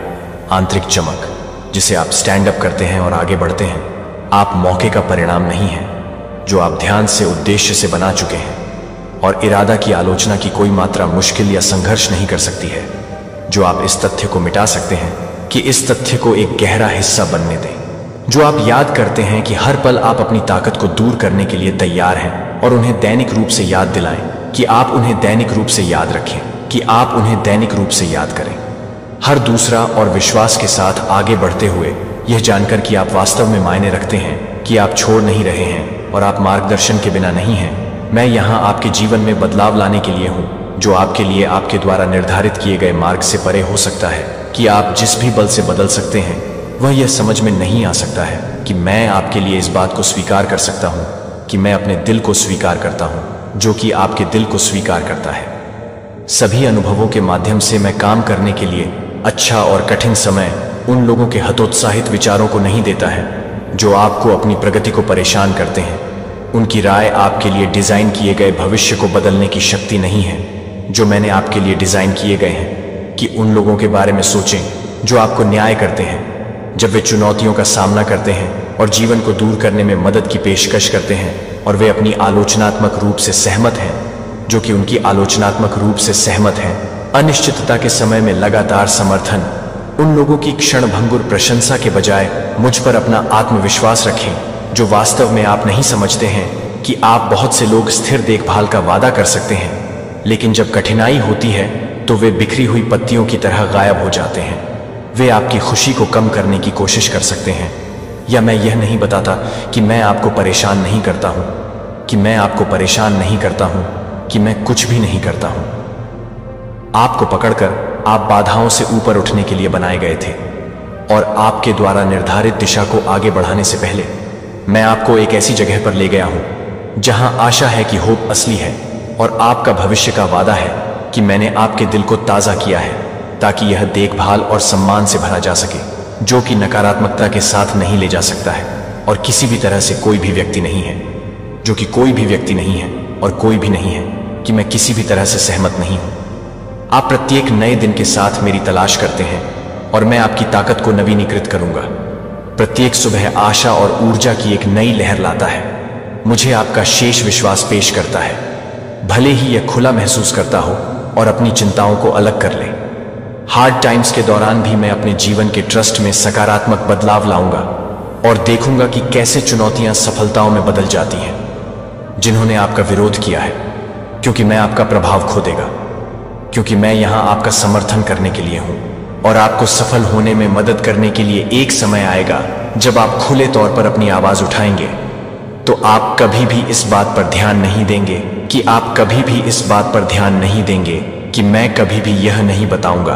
आंतरिक चमक जिसे आप स्टैंड अप करते हैं और आगे बढ़ते हैं, आप मौके का परिणाम नहीं हैं, जो आप ध्यान से उद्देश्य से बना चुके हैं और इरादा की आलोचना की कोई मात्रा मुश्किल या संघर्ष नहीं कर सकती है। जो आप इस तथ्य को मिटा सकते हैं कि इस तथ्य को एक गहरा हिस्सा बनने दें। जो आप याद करते हैं कि हर पल आप अपनी ताकत को दूर करने के लिए तैयार हैं और उन्हें दैनिक रूप से याद दिलाएं कि आप उन्हें दैनिक रूप से याद रखें, कि आप उन्हें दैनिक रूप से याद करें। हर दूसरा और विश्वास के साथ आगे बढ़ते हुए यह जानकर कि आप वास्तव में मायने रखते हैं, कि आप छोड़ नहीं रहे हैं और आप मार्गदर्शन के बिना नहीं हैं। मैं यहाँ आपके जीवन में बदलाव लाने के लिए हूँ, जो आपके लिए आपके द्वारा निर्धारित किए गए मार्ग से परे हो सकता है। कि आप जिस भी बल से बदल सकते हैं वह यह समझ में नहीं आ सकता है कि मैं आपके लिए इस बात को स्वीकार कर सकता हूँ कि मैं अपने दिल को स्वीकार करता हूँ जो कि आपके दिल को स्वीकार करता है। सभी अनुभवों के माध्यम से मैं काम करने के लिए अच्छा और कठिन समय उन लोगों के हतोत्साहित विचारों को नहीं देता है जो आपको अपनी प्रगति को परेशान करते हैं। उनकी राय आपके लिए डिजाइन किए गए भविष्य को बदलने की शक्ति नहीं है जो मैंने आपके लिए डिजाइन किए गए हैं। कि उन लोगों के बारे में सोचें जो आपको न्याय करते हैं जब वे चुनौतियों का सामना करते हैं और जीवन को दूर करने में मदद की पेशकश करते हैं और वे अपनी आलोचनात्मक रूप से सहमत हैं, जो कि उनकी आलोचनात्मक रूप से सहमत हैं। अनिश्चितता के समय में लगातार समर्थन। उन लोगों की क्षणभंगुर प्रशंसा के बजाय मुझ पर अपना आत्मविश्वास रखें, जो वास्तव में आप नहीं समझते हैं कि आप बहुत से लोग स्थिर देखभाल का वादा कर सकते हैं, लेकिन जब कठिनाई होती है तो वे बिखरी हुई पत्तियों की तरह गायब हो जाते हैं। वे आपकी खुशी को कम करने की कोशिश कर सकते हैं। या मैं यह नहीं बताता कि मैं आपको परेशान नहीं करता हूं, कि मैं आपको परेशान नहीं करता हूं, कि मैं कुछ भी नहीं करता हूं। आपको पकड़कर आप बाधाओं से ऊपर उठने के लिए बनाए गए थे और आपके द्वारा निर्धारित दिशा को आगे बढ़ाने से पहले मैं आपको एक ऐसी जगह पर ले गया हूं जहां आशा है कि होप असली है और आपका भविष्य का वादा है कि मैंने आपके दिल को ताज़ा किया है ताकि यह देखभाल और सम्मान से भरा जा सके, जो कि नकारात्मकता के साथ नहीं ले जा सकता है और किसी भी तरह से कोई भी व्यक्ति नहीं है, जो कि कोई भी व्यक्ति नहीं है और कोई भी नहीं है कि मैं किसी भी तरह से सहमत नहीं हूं। आप प्रत्येक नए दिन के साथ मेरी तलाश करते हैं और मैं आपकी ताकत को नवीनीकृत करूंगा। प्रत्येक सुबह आशा और ऊर्जा की एक नई लहर लाता है, मुझे आपका शेष विश्वास पेश करता है, भले ही यह खुला महसूस करता हो और अपनी चिंताओं को अलग कर ले। हार्ड टाइम्स के दौरान भी मैं अपने जीवन के ट्रस्ट में सकारात्मक बदलाव लाऊंगा और देखूंगा कि कैसे चुनौतियां सफलताओं में बदल जाती हैं। जिन्होंने आपका विरोध किया है, क्योंकि मैं आपका प्रभाव खो देगा, क्योंकि मैं यहां आपका समर्थन करने के लिए हूं और आपको सफल होने में मदद करने के लिए एक समय आएगा जब आप खुले तौर पर अपनी आवाज उठाएंगे। तो आप कभी भी इस बात पर ध्यान नहीं देंगे कि मैं कभी भी यह नहीं बताऊंगा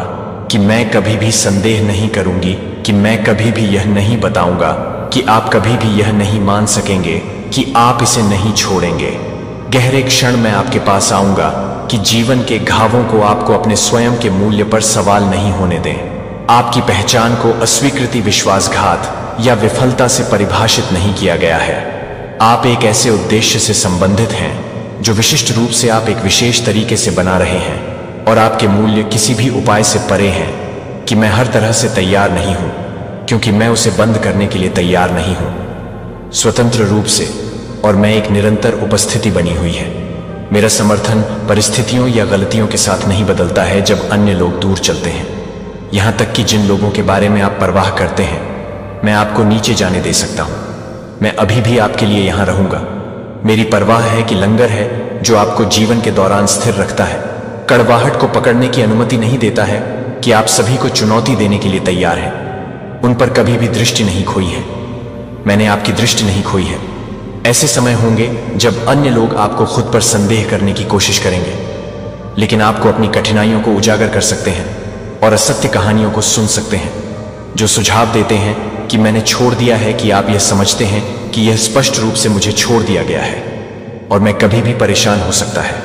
कि मैं कभी भी संदेह नहीं करूंगी कि मैं कभी भी यह नहीं बताऊंगा कि आप कभी भी यह नहीं मान सकेंगे कि आप इसे नहीं छोड़ेंगे। गहरे क्षण में आपके पास आऊंगा कि जीवन के घावों को आपको अपने स्वयं के मूल्य पर सवाल नहीं होने दें। आपकी पहचान को अस्वीकृति, विश्वासघात या विफलता से परिभाषित नहीं किया गया है। आप एक ऐसे उद्देश्य से संबंधित हैं जो विशिष्ट रूप से आप एक विशेष तरीके से बना रहे हैं, और आपके मूल्य किसी भी उपाय से परे हैं कि मैं हर तरह से तैयार नहीं हूं, क्योंकि मैं उसे बंद करने के लिए तैयार नहीं हूं। स्वतंत्र रूप से, और मैं एक निरंतर उपस्थिति बनी हुई है। मेरा समर्थन परिस्थितियों या गलतियों के साथ नहीं बदलता है जब अन्य लोग दूर चलते हैं। यहां तक कि जिन लोगों के बारे में आप परवाह करते हैं, मैं आपको नीचे जाने दे सकता हूं। मैं अभी भी आपके लिए यहां रहूंगा। मेरी परवाह है कि लंगर है जो आपको जीवन के दौरान स्थिर रखता है, कड़वाहट को पकड़ने की अनुमति नहीं देता है, कि आप सभी को चुनौती देने के लिए तैयार हैं। उन पर कभी भी दृष्टि नहीं खोई है। मैंने आपकी दृष्टि नहीं खोई है। ऐसे समय होंगे जब अन्य लोग आपको खुद पर संदेह करने की कोशिश करेंगे, लेकिन आपको अपनी कठिनाइयों को उजागर कर सकते हैं और असत्य कहानियों को सुन सकते हैं जो सुझाव देते हैं कि मैंने छोड़ दिया है, कि आप यह समझते हैं कि यह स्पष्ट रूप से मुझे छोड़ दिया गया है और मैं कभी भी परेशान हो सकता है,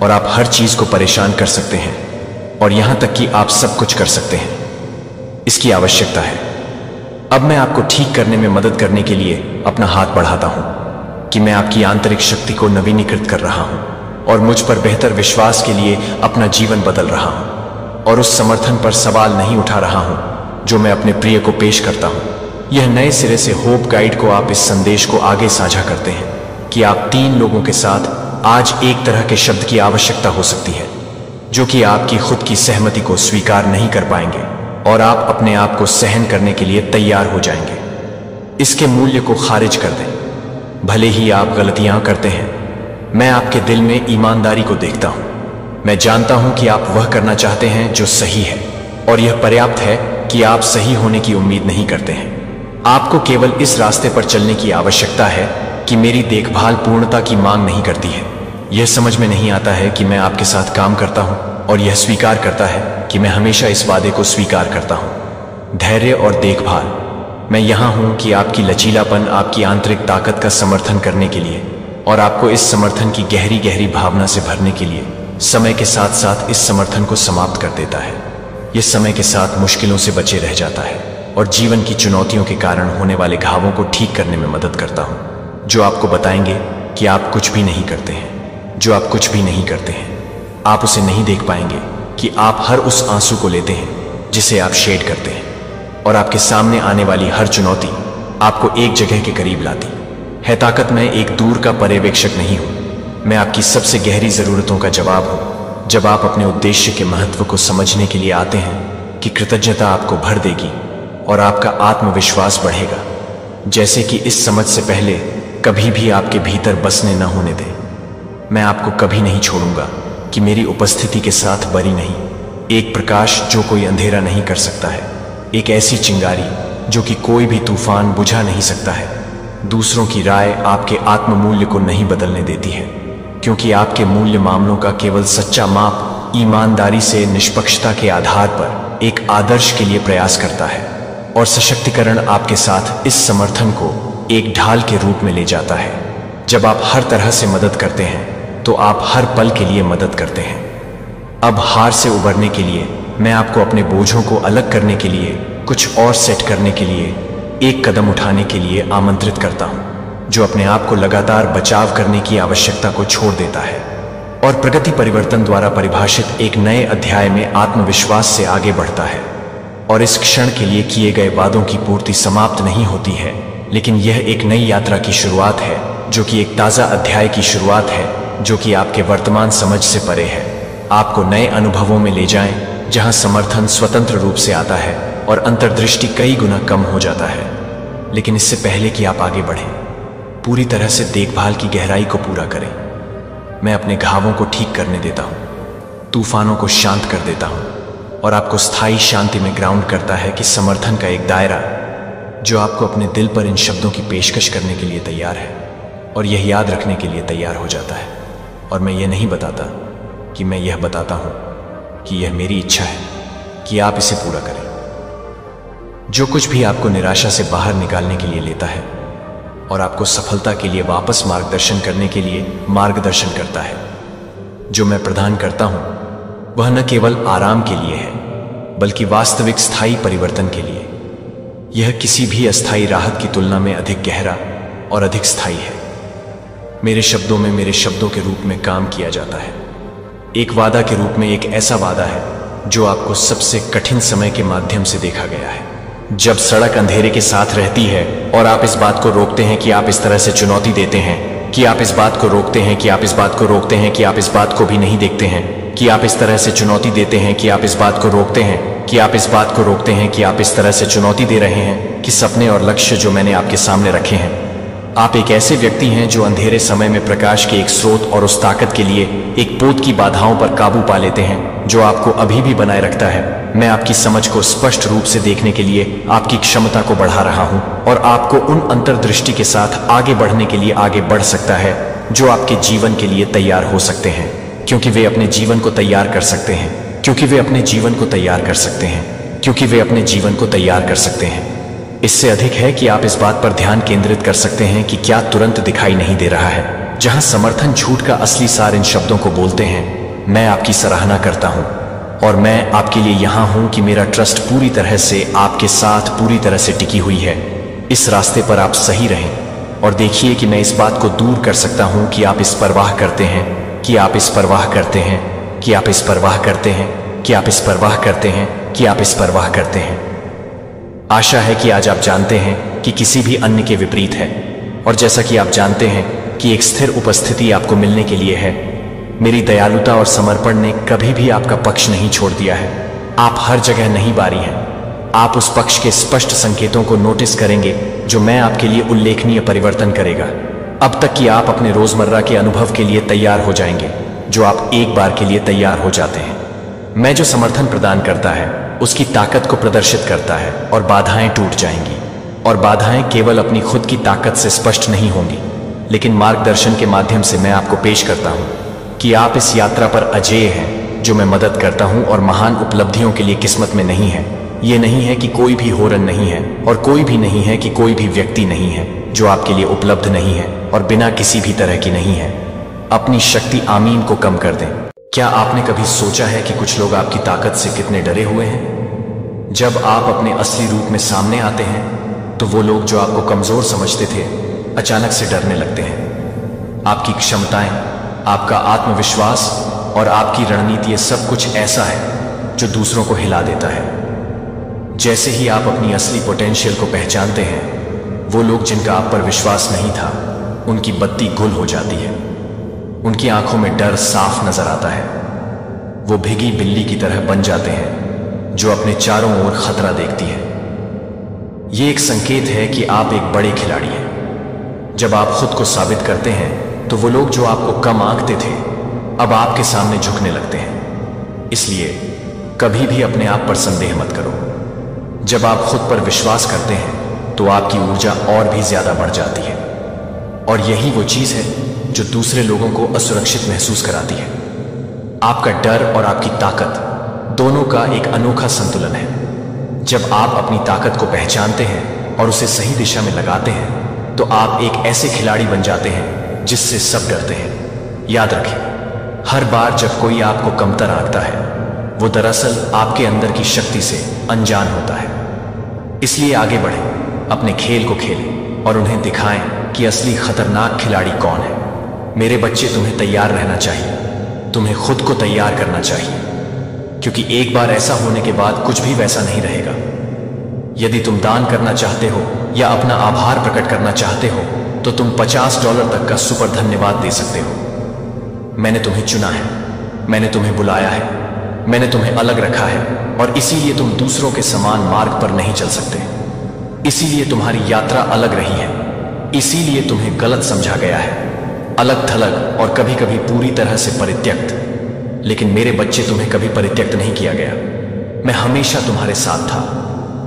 और आप हर चीज को परेशान कर सकते हैं, और यहां तक कि आप सब कुछ कर सकते हैं। इसकी आवश्यकता है। अब मैं आपको ठीक करने में मदद करने के लिए अपना हाथ बढ़ाता हूं कि मैं आपकी आंतरिक शक्ति को नवीनीकृत कर रहा हूं और मुझ पर बेहतर विश्वास के लिए अपना जीवन बदल रहा हूं, और उस समर्थन पर सवाल नहीं उठा रहा हूं जो मैं अपने प्रिय को पेश करता हूं। यह नए सिरे से होप गाइड को आप इस संदेश को आगे साझा करते हैं कि आप 3 लोगों के साथ आज एक तरह के शब्द की आवश्यकता हो सकती है जो कि आपकी खुद की सहमति को स्वीकार नहीं कर पाएंगे, और आप अपने आप को सहन करने के लिए तैयार हो जाएंगे। इसके मूल्य को खारिज कर दें। भले ही आप गलतियां करते हैं, मैं आपके दिल में ईमानदारी को देखता हूं। मैं जानता हूं कि आप वह करना चाहते हैं जो सही है, और यह पर्याप्त है कि आप सही होने की उम्मीद नहीं करते हैं। आपको केवल इस रास्ते पर चलने की आवश्यकता है कि मेरी देखभाल पूर्णता की मांग नहीं करती है। यह समझ में नहीं आता है कि मैं आपके साथ काम करता हूं, और यह स्वीकार करता है कि मैं हमेशा इस वादे को स्वीकार करता हूं। धैर्य और देखभाल। मैं यहां हूं कि आपकी लचीलापन आपकी आंतरिक ताकत का समर्थन करने के लिए, और आपको इस समर्थन की गहरी गहरी भावना से भरने के लिए समय के साथ साथ इस समर्थन को समाप्त कर देता है। यह समय के साथ मुश्किलों से बचे रह जाता है और जीवन की चुनौतियों के कारण होने वाले घावों को ठीक करने में मदद करता हूं, जो आपको बताएंगे कि आप कुछ भी नहीं करते हैं। जो आप कुछ भी नहीं करते हैं, आप उसे नहीं देख पाएंगे कि आप हर उस आंसू को लेते हैं जिसे आप शेड करते हैं, और आपके सामने आने वाली हर चुनौती आपको एक जगह के करीब लाती है। ताकत मैं एक दूर का पर्यवेक्षक नहीं हूं। मैं आपकी सबसे गहरी जरूरतों का जवाब हूं। जब आप अपने उद्देश्य के महत्व को समझने के लिए आते हैं कि कृतज्ञता आपको भर देगी और आपका आत्मविश्वास बढ़ेगा, जैसे कि इस समझ से पहले कभी भी आपके भीतर बसने न होने दें। मैं आपको कभी नहीं छोड़ूंगा कि मेरी उपस्थिति के साथ बरी नहीं, एक प्रकाश जो कोई अंधेरा नहीं कर सकता है, एक ऐसी चिंगारी जो कि कोई भी तूफान बुझा नहीं सकता है। दूसरों की राय आपके आत्ममूल्य को नहीं बदलने देती है, क्योंकि आपके मूल्य मामलों का केवल सच्चा माप ईमानदारी से निष्पक्षता के आधार पर एक आदर्श के लिए प्रयास करता है, और सशक्तिकरण आपके साथ इस समर्थन को एक ढाल के रूप में ले जाता है। जब आप हर तरह से मदद करते हैं तो आप हर पल के लिए मदद करते हैं। अब हार से उबरने के लिए मैं आपको अपने बोझों को अलग करने के लिए, कुछ और सेट करने के लिए, एक कदम उठाने के लिए आमंत्रित करता हूं, जो अपने आप को लगातार बचाव करने की आवश्यकता को छोड़ देता है और प्रगति परिवर्तन द्वारा परिभाषित एक नए अध्याय में आत्मविश्वास से आगे बढ़ता है। और इस क्षण के लिए किए गए वादों की पूर्ति समाप्त नहीं होती है, लेकिन यह एक नई यात्रा की शुरुआत है, जो कि एक ताज़ा अध्याय की शुरुआत है, जो कि आपके वर्तमान समझ से परे है। आपको नए अनुभवों में ले जाएं, जहां समर्थन स्वतंत्र रूप से आता है और अंतर्दृष्टि कई गुना कम हो जाता है। लेकिन इससे पहले कि आप आगे बढ़ें, पूरी तरह से देखभाल की गहराई को पूरा करें। मैं अपने घावों को ठीक करने देता हूं, तूफानों को शांत कर देता हूं, और आपको स्थायी शांति में ग्राउंड करता है कि समर्थन का एक दायरा जो आपको अपने दिल पर इन शब्दों की पेशकश करने के लिए तैयार है। और यह याद रखने के लिए तैयार हो जाता है। और मैं यह नहीं बताता कि मैं यह बताता हूं कि यह मेरी इच्छा है कि आप इसे पूरा करें। जो कुछ भी आपको निराशा से बाहर निकालने के लिए लेता है और आपको सफलता के लिए वापस मार्गदर्शन करने के लिए मार्गदर्शन करता है, जो मैं प्रदान करता हूं वह न केवल आराम के लिए है बल्कि वास्तविक स्थायी परिवर्तन के लिए। यह किसी भी अस्थायी राहत की तुलना में अधिक गहरा और अधिक स्थायी है। मेरे शब्दों में मेरे शब्दों के रूप में काम किया जाता है। एक वादा के रूप में एक ऐसा वादा है जो आपको सबसे कठिन समय के माध्यम से देखा गया है। जब सड़क अंधेरे के साथ रहती है और आप इस बात को रोकते हैं कि आप इस तरह से चुनौती देते हैं, कि आप इस बात को रोकते हैं, कि आप इस बात को रोकते हैं, कि आप इस बात को भी नहीं देखते हैं, कि आप इस तरह से चुनौती देते हैं, कि आप इस बात को रोकते हैं, कि आप इस बात को रोकते हैं, कि आप इस तरह से चुनौती दे रहे हैं कि सपने और लक्ष्य जो मैंने आपके सामने रखे हैं, आप एक ऐसे व्यक्ति हैं जो अंधेरे समय में प्रकाश के एक स्रोत और उस ताकत के लिए एक पोत की बाधाओं पर काबू पा लेते हैं जो आपको अभी भी बनाए रखता है। मैं आपकी समझ को स्पष्ट रूप से देखने के लिए आपकी क्षमता को बढ़ा रहा हूं और आपको उन अंतर्दृष्टि के साथ आगे बढ़ने के लिए आगे बढ़ सकता है जो आपके जीवन के लिए तैयार हो सकते हैं, क्योंकि वे अपने जीवन को तैयार कर सकते हैं, क्योंकि वे अपने जीवन को तैयार कर सकते हैं, क्योंकि वे अपने जीवन को तैयार कर सकते हैं। इससे अधिक है कि आप इस बात पर ध्यान केंद्रित कर सकते हैं कि क्या तुरंत दिखाई नहीं दे रहा है। जहां समर्थन झूठ का असली सार इन शब्दों को बोलते हैं, मैं आपकी सराहना करता हूं और मैं आपके लिए यहां हूं कि मेरा ट्रस्ट पूरी तरह से आपके साथ पूरी तरह से टिकी हुई है। इस रास्ते पर आप सही रहें और देखिए कि मैं इस बात को दूर कर सकता हूं कि आप इस परवाह करते हैं, कि आप इस परवाह करते हैं, कि आप इस परवाह करते हैं, कि आप इस परवाह करते हैं, कि आप इस परवाह करते हैं। आशा है कि आज आप जानते हैं कि किसी भी अन्य के विपरीत है, और जैसा कि आप जानते हैं कि एक स्थिर उपस्थिति आपको मिलने के लिए है। मेरी दयालुता और समर्पण ने कभी भी आपका पक्ष नहीं छोड़ दिया है। आप हर जगह नहीं बारी हैं। आप उस पक्ष के स्पष्ट संकेतों को नोटिस करेंगे जो मैं आपके लिए उल्लेखनीय परिवर्तन करेगा। अब तक कि आप अपने रोजमर्रा के अनुभव के लिए तैयार हो जाएंगे, जो आप एक बार के लिए तैयार हो जाते हैं। मैं जो समर्थन प्रदान करता है उसकी ताकत को प्रदर्शित करता है और बाधाएं टूट जाएंगी। और बाधाएं केवल अपनी खुद की ताकत से स्पष्ट नहीं होंगी, लेकिन मार्गदर्शन के माध्यम से मैं आपको पेश करता हूं कि आप इस यात्रा पर अजेय हैं, जो मैं मदद करता हूं और महान उपलब्धियों के लिए किस्मत में नहीं है। ये नहीं है कि कोई भी होरन नहीं है और कोई भी नहीं है कि कोई भी व्यक्ति नहीं है जो आपके लिए उपलब्ध नहीं है और बिना किसी भी तरह की नहीं है। अपनी शक्ति आमीन को कम कर दें। क्या आपने कभी सोचा है कि कुछ लोग आपकी ताकत से कितने डरे हुए हैं? जब आप अपने असली रूप में सामने आते हैं तो वो लोग जो आपको कमजोर समझते थे अचानक से डरने लगते हैं। आपकी क्षमताएं, आपका आत्मविश्वास और आपकी रणनीति, सब कुछ ऐसा है जो दूसरों को हिला देता है। जैसे ही आप अपनी असली पोटेंशियल को पहचानते हैं, वो लोग जिनका आप पर विश्वास नहीं था, उनकी बत्ती गुल हो जाती है। उनकी आंखों में डर साफ नजर आता है। वो भीगी बिल्ली की तरह बन जाते हैं जो अपने चारों ओर खतरा देखती है। ये एक संकेत है कि आप एक बड़े खिलाड़ी हैं। जब आप खुद को साबित करते हैं तो वो लोग जो आपको कम आंकते थे अब आपके सामने झुकने लगते हैं। इसलिए कभी भी अपने आप पर संदेह मत करो। जब आप खुद पर विश्वास करते हैं तो आपकी ऊर्जा और भी ज्यादा बढ़ जाती है, और यही वो चीज है जो दूसरे लोगों को असुरक्षित महसूस कराती है। आपका डर और आपकी ताकत दोनों का एक अनोखा संतुलन है। जब आप अपनी ताकत को पहचानते हैं और उसे सही दिशा में लगाते हैं तो आप एक ऐसे खिलाड़ी बन जाते हैं जिससे सब डरते हैं। याद रखें, हर बार जब कोई आपको कमतर आंकता है वो दरअसल आपके अंदर की शक्ति से अनजान होता है। इसलिए आगे बढ़ें, अपने खेल को खेलें और उन्हें दिखाएं कि असली खतरनाक खिलाड़ी कौन है। मेरे बच्चे, तुम्हें तैयार रहना चाहिए। तुम्हें खुद को तैयार करना चाहिए, क्योंकि एक बार ऐसा होने के बाद कुछ भी वैसा नहीं रहेगा। यदि तुम दान करना चाहते हो या अपना आभार प्रकट करना चाहते हो तो तुम $50 तक का सुपर धन्यवाद दे सकते हो। मैंने तुम्हें चुना है, मैंने तुम्हें बुलाया है, मैंने तुम्हें अलग रखा है, और इसीलिए तुम दूसरों के समान मार्ग पर नहीं चल सकते। इसीलिए तुम्हारी यात्रा अलग रही है, इसीलिए तुम्हें गलत समझा गया है, अलग थलग और कभी कभी पूरी तरह से परित्यक्त। लेकिन मेरे बच्चे, तुम्हें कभी परित्यक्त नहीं किया गया। मैं हमेशा तुम्हारे साथ था,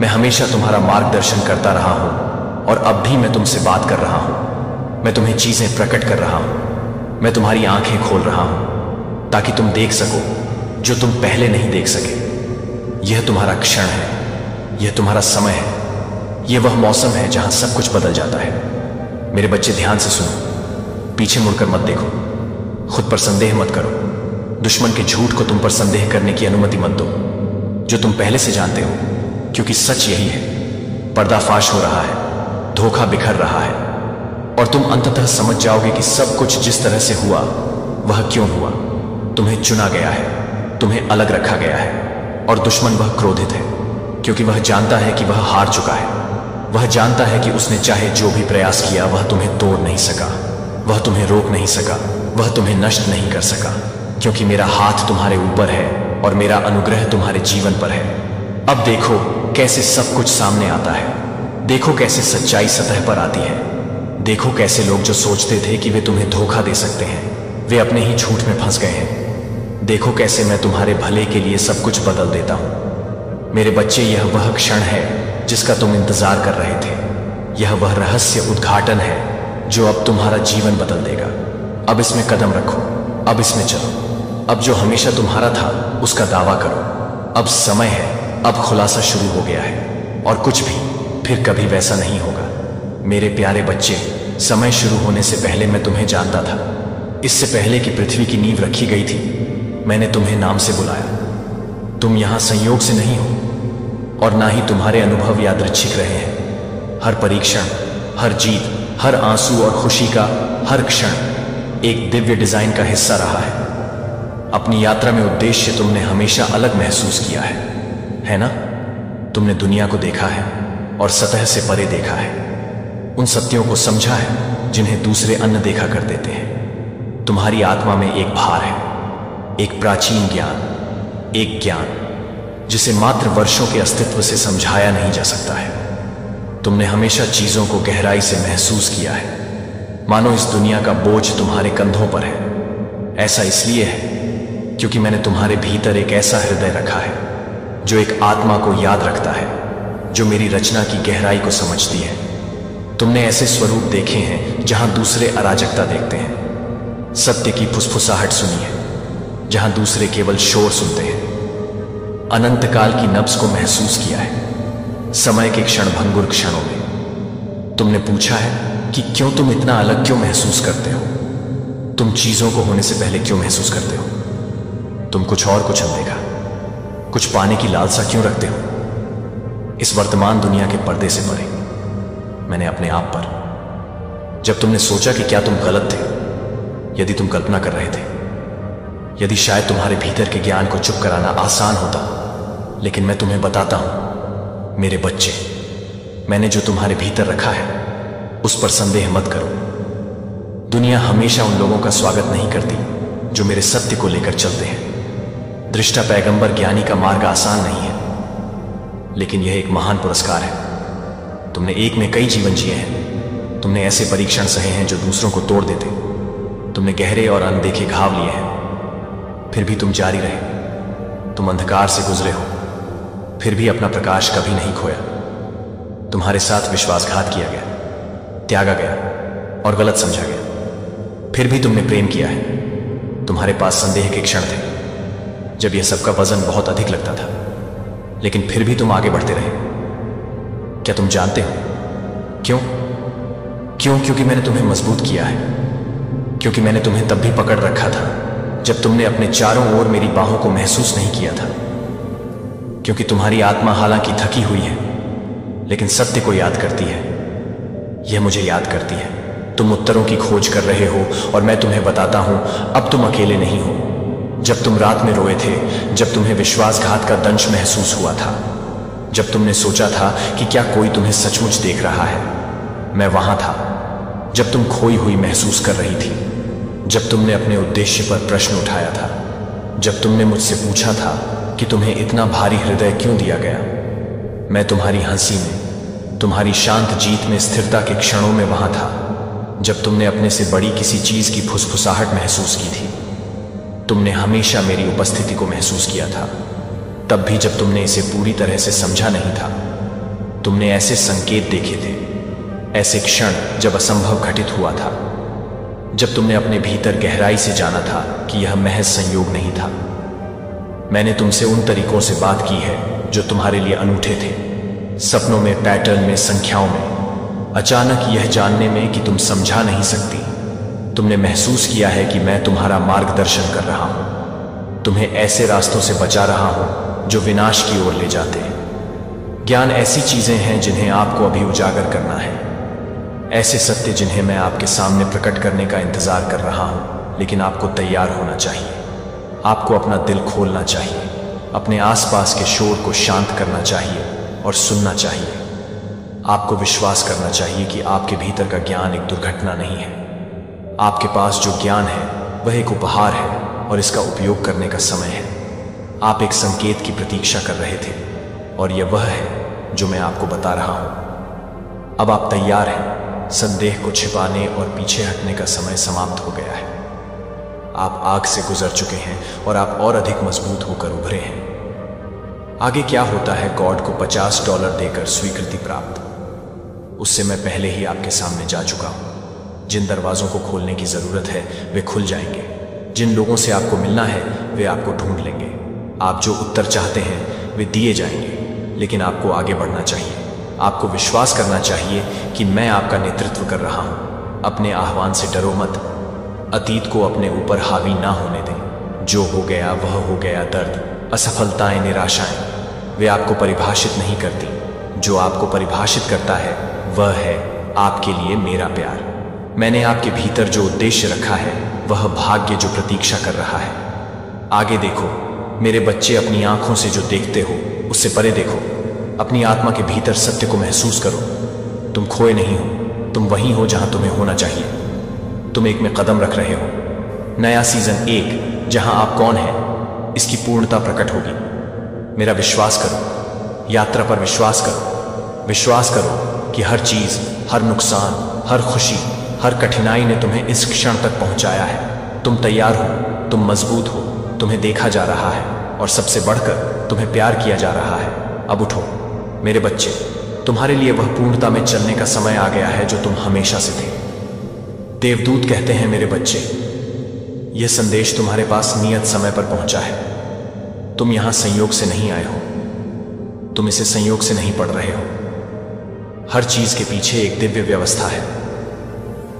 मैं हमेशा तुम्हारा मार्गदर्शन करता रहा हूं और अब भी मैं तुमसे बात कर रहा हूं। मैं तुम्हें चीजें प्रकट कर रहा हूं। मैं तुम्हारी आंखें खोल रहा हूं ताकि तुम देख सको जो तुम पहले नहीं देख सके। यह तुम्हारा क्षण है, यह तुम्हारा समय है, यह वह मौसम है जहां सब कुछ बदल जाता है। मेरे बच्चे ध्यान से सुनो, पीछे मुड़कर मत देखो, खुद पर संदेह मत करो, दुश्मन के झूठ को तुम पर संदेह करने की अनुमति मत दो जो तुम पहले से जानते हो, क्योंकि सच यही है। पर्दाफाश हो रहा है, धोखा बिखर रहा है और तुम अंततः समझ जाओगे कि सब कुछ जिस तरह से हुआ वह क्यों हुआ। तुम्हें चुना गया है, तुम्हें अलग रखा गया है और दुश्मन वह क्रोधित है क्योंकि वह जानता है कि वह हार चुका है। वह जानता है कि उसने चाहे जो भी प्रयास किया वह तुम्हें तोड़ नहीं सका, वह तुम्हें रोक नहीं सका, वह तुम्हें नष्ट नहीं कर सका, क्योंकि मेरा हाथ तुम्हारे ऊपर है और मेरा अनुग्रह तुम्हारे जीवन पर है। अब देखो कैसे सब कुछ सामने आता है, देखो कैसे सच्चाई सतह पर आती है, देखो कैसे लोग जो सोचते थे कि वे तुम्हें धोखा दे सकते हैं वे अपने ही झूठ में फंस गए हैं। देखो कैसे मैं तुम्हारे भले के लिए सब कुछ बदल देता हूं। मेरे बच्चे, यह वह क्षण है जिसका तुम इंतजार कर रहे थे। यह वह रहस्य उद्घाटन है जो अब तुम्हारा जीवन बदल देगा। अब इसमें कदम रखो, अब इसमें चलो। अब जो हमेशा तुम्हारा था उसका दावा करो। अब समय है, अब खुलासा शुरू हो गया है और कुछ भी फिर कभी वैसा नहीं होगा। मेरे प्यारे बच्चे, समय शुरू होने से पहले मैं तुम्हें जानता था। इससे पहले कि पृथ्वी की नींव रखी गई थी मैंने तुम्हें नाम से बुलाया। तुम यहां संयोग से नहीं हो और ना ही तुम्हारे अनुभव यादृच्छिक रहे हैं। हर परीक्षण, हर जीत, हर आंसू और खुशी का हर क्षण एक दिव्य डिजाइन का हिस्सा रहा है। अपनी यात्रा में उद्देश्य तुमने हमेशा अलग महसूस किया है ना? तुमने दुनिया को देखा है और सतह से परे देखा है, उन सत्यों को समझा है जिन्हें दूसरे अन्य देखा कर देते हैं। तुम्हारी आत्मा में एक भार है, एक प्राचीन ज्ञान, एक ज्ञान जिसे मात्र वर्षों के अस्तित्व से समझाया नहीं जा सकता है। तुमने हमेशा चीजों को गहराई से महसूस किया है, मानो इस दुनिया का बोझ तुम्हारे कंधों पर है। ऐसा इसलिए है क्योंकि मैंने तुम्हारे भीतर एक ऐसा हृदय रखा है जो एक आत्मा को याद रखता है, जो मेरी रचना की गहराई को समझती है। तुमने ऐसे स्वरूप देखे हैं जहां दूसरे अराजकता देखते हैं, सत्य की फुसफुसाहट सुनी है जहां दूसरे केवल शोर सुनते हैं, अनंत काल की नब्ज को महसूस किया है समय के क्षणभंगुर क्षणों में। तुमने पूछा है कि क्यों तुम इतना अलग क्यों महसूस करते हो, तुम चीजों को होने से पहले क्यों महसूस करते हो, तुम कुछ और कुछ अनदेखा, कुछ पाने की लालसा क्यों रखते हो। इस वर्तमान दुनिया के पर्दे से परे मैंने अपने आप पर, जब तुमने सोचा कि क्या तुम गलत थे, यदि तुम कल्पना कर रहे थे, यदि शायद तुम्हारे भीतर के ज्ञान को चुप कराना आसान होता, लेकिन मैं तुम्हें बताता हूं मेरे बच्चे, मैंने जो तुम्हारे भीतर रखा है उस पर संदेह मत करो। दुनिया हमेशा उन लोगों का स्वागत नहीं करती जो मेरे सत्य को लेकर चलते हैं। दृष्टा पैगंबर ज्ञानी का मार्ग आसान नहीं है, लेकिन यह एक महान पुरस्कार है। तुमने एक में कई जीवन जिए हैं, तुमने ऐसे परीक्षण सहे हैं जो दूसरों को तोड़ देते, तुमने गहरे और अनदेखे घाव लिए हैं, फिर भी तुम जारी रहे। तुम अंधकार से गुजरे हो, फिर भी अपना प्रकाश कभी नहीं खोया। तुम्हारे साथ विश्वासघात किया गया, त्यागा गया और गलत समझा गया, फिर भी तुमने प्रेम किया है। तुम्हारे पास संदेह के क्षण थे जब यह सबका वजन बहुत अधिक लगता था, लेकिन फिर भी तुम आगे बढ़ते रहे। क्या तुम जानते हो क्यों? क्योंकि मैंने तुम्हें मजबूत किया है, क्योंकि मैंने तुम्हें तब भी पकड़ रखा था जब तुमने अपने चारों ओर मेरी बाहों को महसूस नहीं किया था। क्योंकि तुम्हारी आत्मा हालांकि थकी हुई है लेकिन सत्य को याद करती है। यह मुझे याद करती है। तुम उत्तरों की खोज कर रहे हो और मैं तुम्हें बताता हूं अब तुम अकेले नहीं हो। जब तुम रात में रोए थे, जब तुम्हें विश्वासघात का दंश महसूस हुआ था, जब तुमने सोचा था कि क्या कोई तुम्हें सचमुच देख रहा है, मैं वहां था। जब तुम खोई हुई महसूस कर रही थी, जब तुमने अपने उद्देश्य पर प्रश्न उठाया था, जब तुमने मुझसे पूछा था कि तुम्हें इतना भारी हृदय क्यों दिया गया, मैं तुम्हारी हंसी में, तुम्हारी शांत जीत में, स्थिरता के क्षणों में वहां था। जब तुमने अपने से बड़ी किसी चीज की फुसफुसाहट महसूस की थी, तुमने हमेशा मेरी उपस्थिति को महसूस किया था। तब भी जब तुमने इसे पूरी तरह से समझा नहीं था, तुमने ऐसे संकेत देखे थे ऐसे क्षण जब असंभव घटित हुआ था, जब तुमने अपने भीतर गहराई से जाना था कि यह महज संयोग नहीं था। मैंने तुमसे उन तरीकों से बात की है जो तुम्हारे लिए अनूठे थे, सपनों में, पैटर्न में, संख्याओं में। अचानक यह जानने में कि तुम समझा नहीं सकती, तुमने महसूस किया है कि मैं तुम्हारा मार्गदर्शन कर रहा हूं, तुम्हें ऐसे रास्तों से बचा रहा हूं जो विनाश की ओर ले जाते हैं। ज्ञान ऐसी चीजें हैं जिन्हें आपको अभी उजागर करना है, ऐसे सत्य जिन्हें मैं आपके सामने प्रकट करने का इंतजार कर रहा हूं। लेकिन आपको तैयार होना चाहिए, आपको अपना दिल खोलना चाहिए, अपने आसपास के शोर को शांत करना चाहिए और सुनना चाहिए। आपको विश्वास करना चाहिए कि आपके भीतर का ज्ञान एक दुर्घटना नहीं है। आपके पास जो ज्ञान है वह एक उपहार है और इसका उपयोग करने का समय है। आप एक संकेत की प्रतीक्षा कर रहे थे और यह वह है जो मैं आपको बता रहा हूं। अब आप तैयार हैं। संदेह को छिपाने और पीछे हटने का समय समाप्त हो गया है। आप आग से गुजर चुके हैं और आप और अधिक मजबूत होकर उभरे हैं। आगे क्या होता है, गॉड को $50 देकर स्वीकृति प्राप्त, उससे मैं पहले ही आपके सामने जा चुका हूं। जिन दरवाजों को खोलने की जरूरत है वे खुल जाएंगे, जिन लोगों से आपको मिलना है वे आपको ढूंढ लेंगे। आप जो उत्तर चाहते हैं वे दिए जाएंगे, लेकिन आपको आगे बढ़ना चाहिए। आपको विश्वास करना चाहिए कि मैं आपका नेतृत्व कर रहा हूं। अपने आह्वान से डरो मत। अतीत को अपने ऊपर हावी ना होने दें। जो हो गया वह हो गया। दर्द, असफलताएं, निराशाएं, वे आपको परिभाषित नहीं करती। जो आपको परिभाषित करता है वह है आपके लिए मेरा प्यार। मैंने आपके भीतर जो उद्देश्य रखा है वह भाग्य जो प्रतीक्षा कर रहा है। आगे देखो मेरे बच्चे, अपनी आंखों से जो देखते हो उससे परे देखो। अपनी आत्मा के भीतर सत्य को महसूस करो। तुम खोए नहीं हो, तुम वहीं हो जहां तुम्हें होना चाहिए। तुम एक में कदम रख रहे हो। नया सीजन 1 जहां आप कौन हैं इसकी पूर्णता प्रकट होगी। मेरा विश्वास करो, यात्रा पर विश्वास करो। विश्वास करो कि हर चीज, हर नुकसान, हर खुशी, हर कठिनाई ने तुम्हें इस क्षण तक पहुंचाया है। तुम तैयार हो, तुम मजबूत हो, तुम्हें देखा जा रहा है और सबसे बढ़कर तुम्हें प्यार किया जा रहा है। अब उठो मेरे बच्चे, तुम्हारे लिए वह पूर्णता में चलने का समय आ गया है जो तुम हमेशा से थे। देवदूत कहते हैं मेरे बच्चे, यह संदेश तुम्हारे पास नियत समय पर पहुंचा है। तुम यहां संयोग से नहीं आए हो, तुम इसे संयोग से नहीं पढ़ रहे हो। हर चीज के पीछे एक दिव्य व्यवस्था है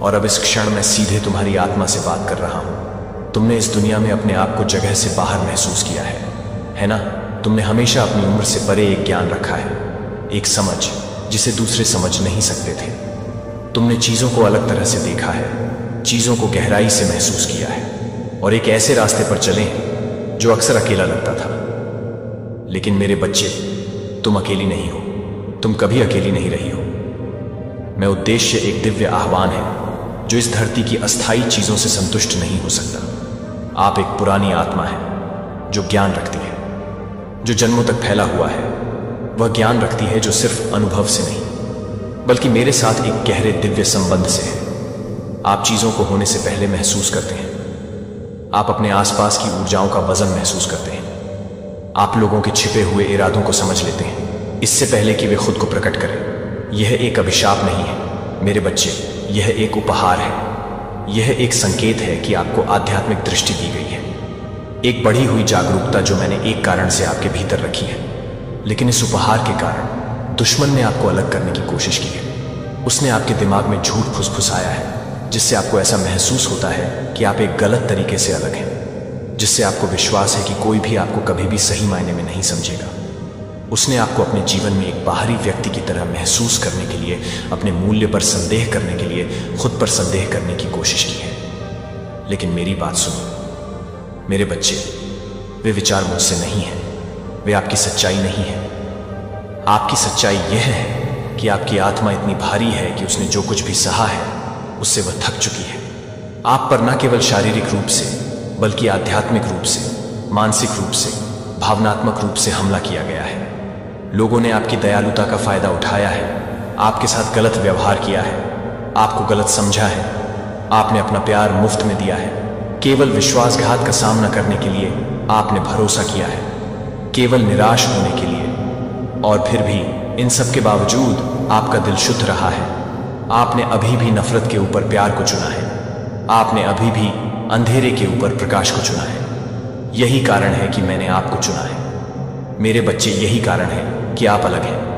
और अब इस क्षण मैं सीधे तुम्हारी आत्मा से बात कर रहा हूं। तुमने इस दुनिया में अपने आप को जगह से बाहर महसूस किया है ना? तुमने हमेशा अपनी उम्र से परे एक ज्ञान रखा है, एक समझ जिसे दूसरे समझ नहीं सकते थे। तुमने चीजों को अलग तरह से देखा है, चीजों को गहराई से महसूस किया है और एक ऐसे रास्ते पर चले जो अक्सर अकेला लगता था। लेकिन मेरे बच्चे, तुम अकेली नहीं हो, तुम कभी अकेली नहीं रही हो। मैं उद्देश्य एक दिव्य आह्वान है जो इस धरती की अस्थायी चीजों से संतुष्ट नहीं हो सकता। आप एक पुरानी आत्मा है जो ज्ञान रखती है, जो जन्मों तक फैला हुआ है। वह ज्ञान रखती है जो सिर्फ अनुभव से नहीं बल्कि मेरे साथ एक गहरे दिव्य संबंध से है। आप चीजों को होने से पहले महसूस करते हैं। आप अपने आसपास की ऊर्जाओं का वजन महसूस करते हैं। आप लोगों के छिपे हुए इरादों को समझ लेते हैं इससे पहले कि वे खुद को प्रकट करें। यह एक अभिशाप नहीं है मेरे बच्चे, यह एक उपहार है। यह एक संकेत है कि आपको आध्यात्मिक दृष्टि दी गई है, एक बढ़ी हुई जागरूकता जो मैंने एक कारण से आपके भीतर रखी है। लेकिन इस उपहार के कारण दुश्मन ने आपको अलग करने की कोशिश की है। उसने आपके दिमाग में झूठ फुसफुसाया है जिससे आपको ऐसा महसूस होता है कि आप एक गलत तरीके से अलग हैं, जिससे आपको विश्वास है कि कोई भी आपको कभी भी सही मायने में नहीं समझेगा। उसने आपको अपने जीवन में एक बाहरी व्यक्ति की तरह महसूस करने के लिए, अपने मूल्य पर संदेह करने के लिए खुद पर संदेह करने की कोशिश की है। लेकिन मेरी बात सुनो मेरे बच्चे, वे विचार मुझसे नहीं हैं, वे आपकी सच्चाई नहीं है। आपकी सच्चाई यह है कि आपकी आत्मा इतनी भारी है कि उसने जो कुछ भी सहा है उससे वह थक चुकी है। आप पर न केवल शारीरिक रूप से बल्कि आध्यात्मिक रूप से, मानसिक रूप से, भावनात्मक रूप से हमला किया गया है। लोगों ने आपकी दयालुता का फायदा उठाया है, आपके साथ गलत व्यवहार किया है, आपको गलत समझा है। आपने अपना प्यार मुफ्त में दिया है। केवल विश्वासघात का सामना करने के लिए आपने भरोसा किया है, केवल निराश होने के लिए। और फिर भी इन सब के बावजूद आपका दिल शुद्ध रहा है। आपने अभी भी नफरत के ऊपर प्यार को चुना है। आपने अभी भी अंधेरे के ऊपर प्रकाश को चुना है। यही कारण है कि मैंने आपको चुना है। मेरे बच्चे, यही कारण है कि आप अलग हैं।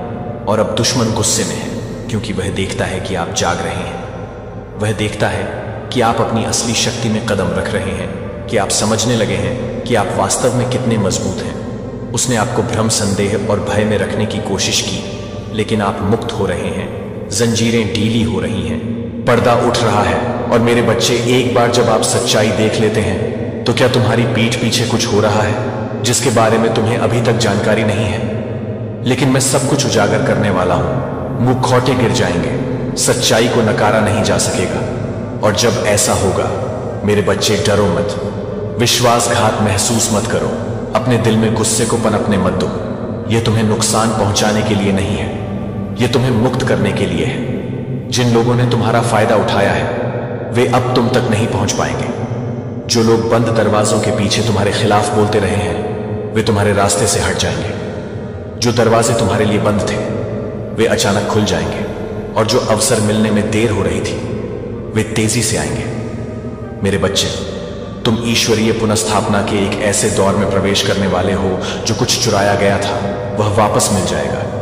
और अब दुश्मन गुस्से में है, क्योंकि वह देखता है कि आप जाग रहे हैं। वह देखता है कि आप अपनी असली शक्ति में कदम रख रहे हैं, कि आप समझने लगे हैं कि आप वास्तव में कितने मजबूत हैं। उसने आपको भ्रम, संदेह और भय में रखने की कोशिश की, लेकिन आप मुक्त हो रहे हैं। जंजीरें ढीली हो रही हैं, पर्दा उठ रहा है। और मेरे बच्चे, एक बार जब आप सच्चाई देख लेते हैं, तो क्या तुम्हारी पीठ पीछे कुछ हो रहा है जिसके बारे में तुम्हें अभी तक जानकारी नहीं है? लेकिन मैं सब कुछ उजागर करने वाला हूं। मुखौटे गिर जाएंगे, सच्चाई को नकारा नहीं जा सकेगा। और जब ऐसा होगा, मेरे बच्चे, डरो मत, विश्वासघात महसूस मत करो, अपने दिल में गुस्से को पनपने मत दो। यह तुम्हें नुकसान पहुंचाने के लिए नहीं है, यह तुम्हें मुक्त करने के लिए है। जिन लोगों ने तुम्हारा फायदा उठाया है, वे अब तुम तक नहीं पहुंच पाएंगे। जो लोग बंद दरवाजों के पीछे तुम्हारे खिलाफ बोलते रहे हैं, वे तुम्हारे रास्ते से हट जाएंगे। जो दरवाजे तुम्हारे लिए बंद थे, वे अचानक खुल जाएंगे। और जो अवसर मिलने में देर हो रही थी, वे तेजी से आएंगे। मेरे बच्चे, तुम ईश्वरीय पुनर्स्थापना के एक ऐसे दौर में प्रवेश करने वाले हो, जो कुछ चुराया गया था वह वापस मिल जाएगा।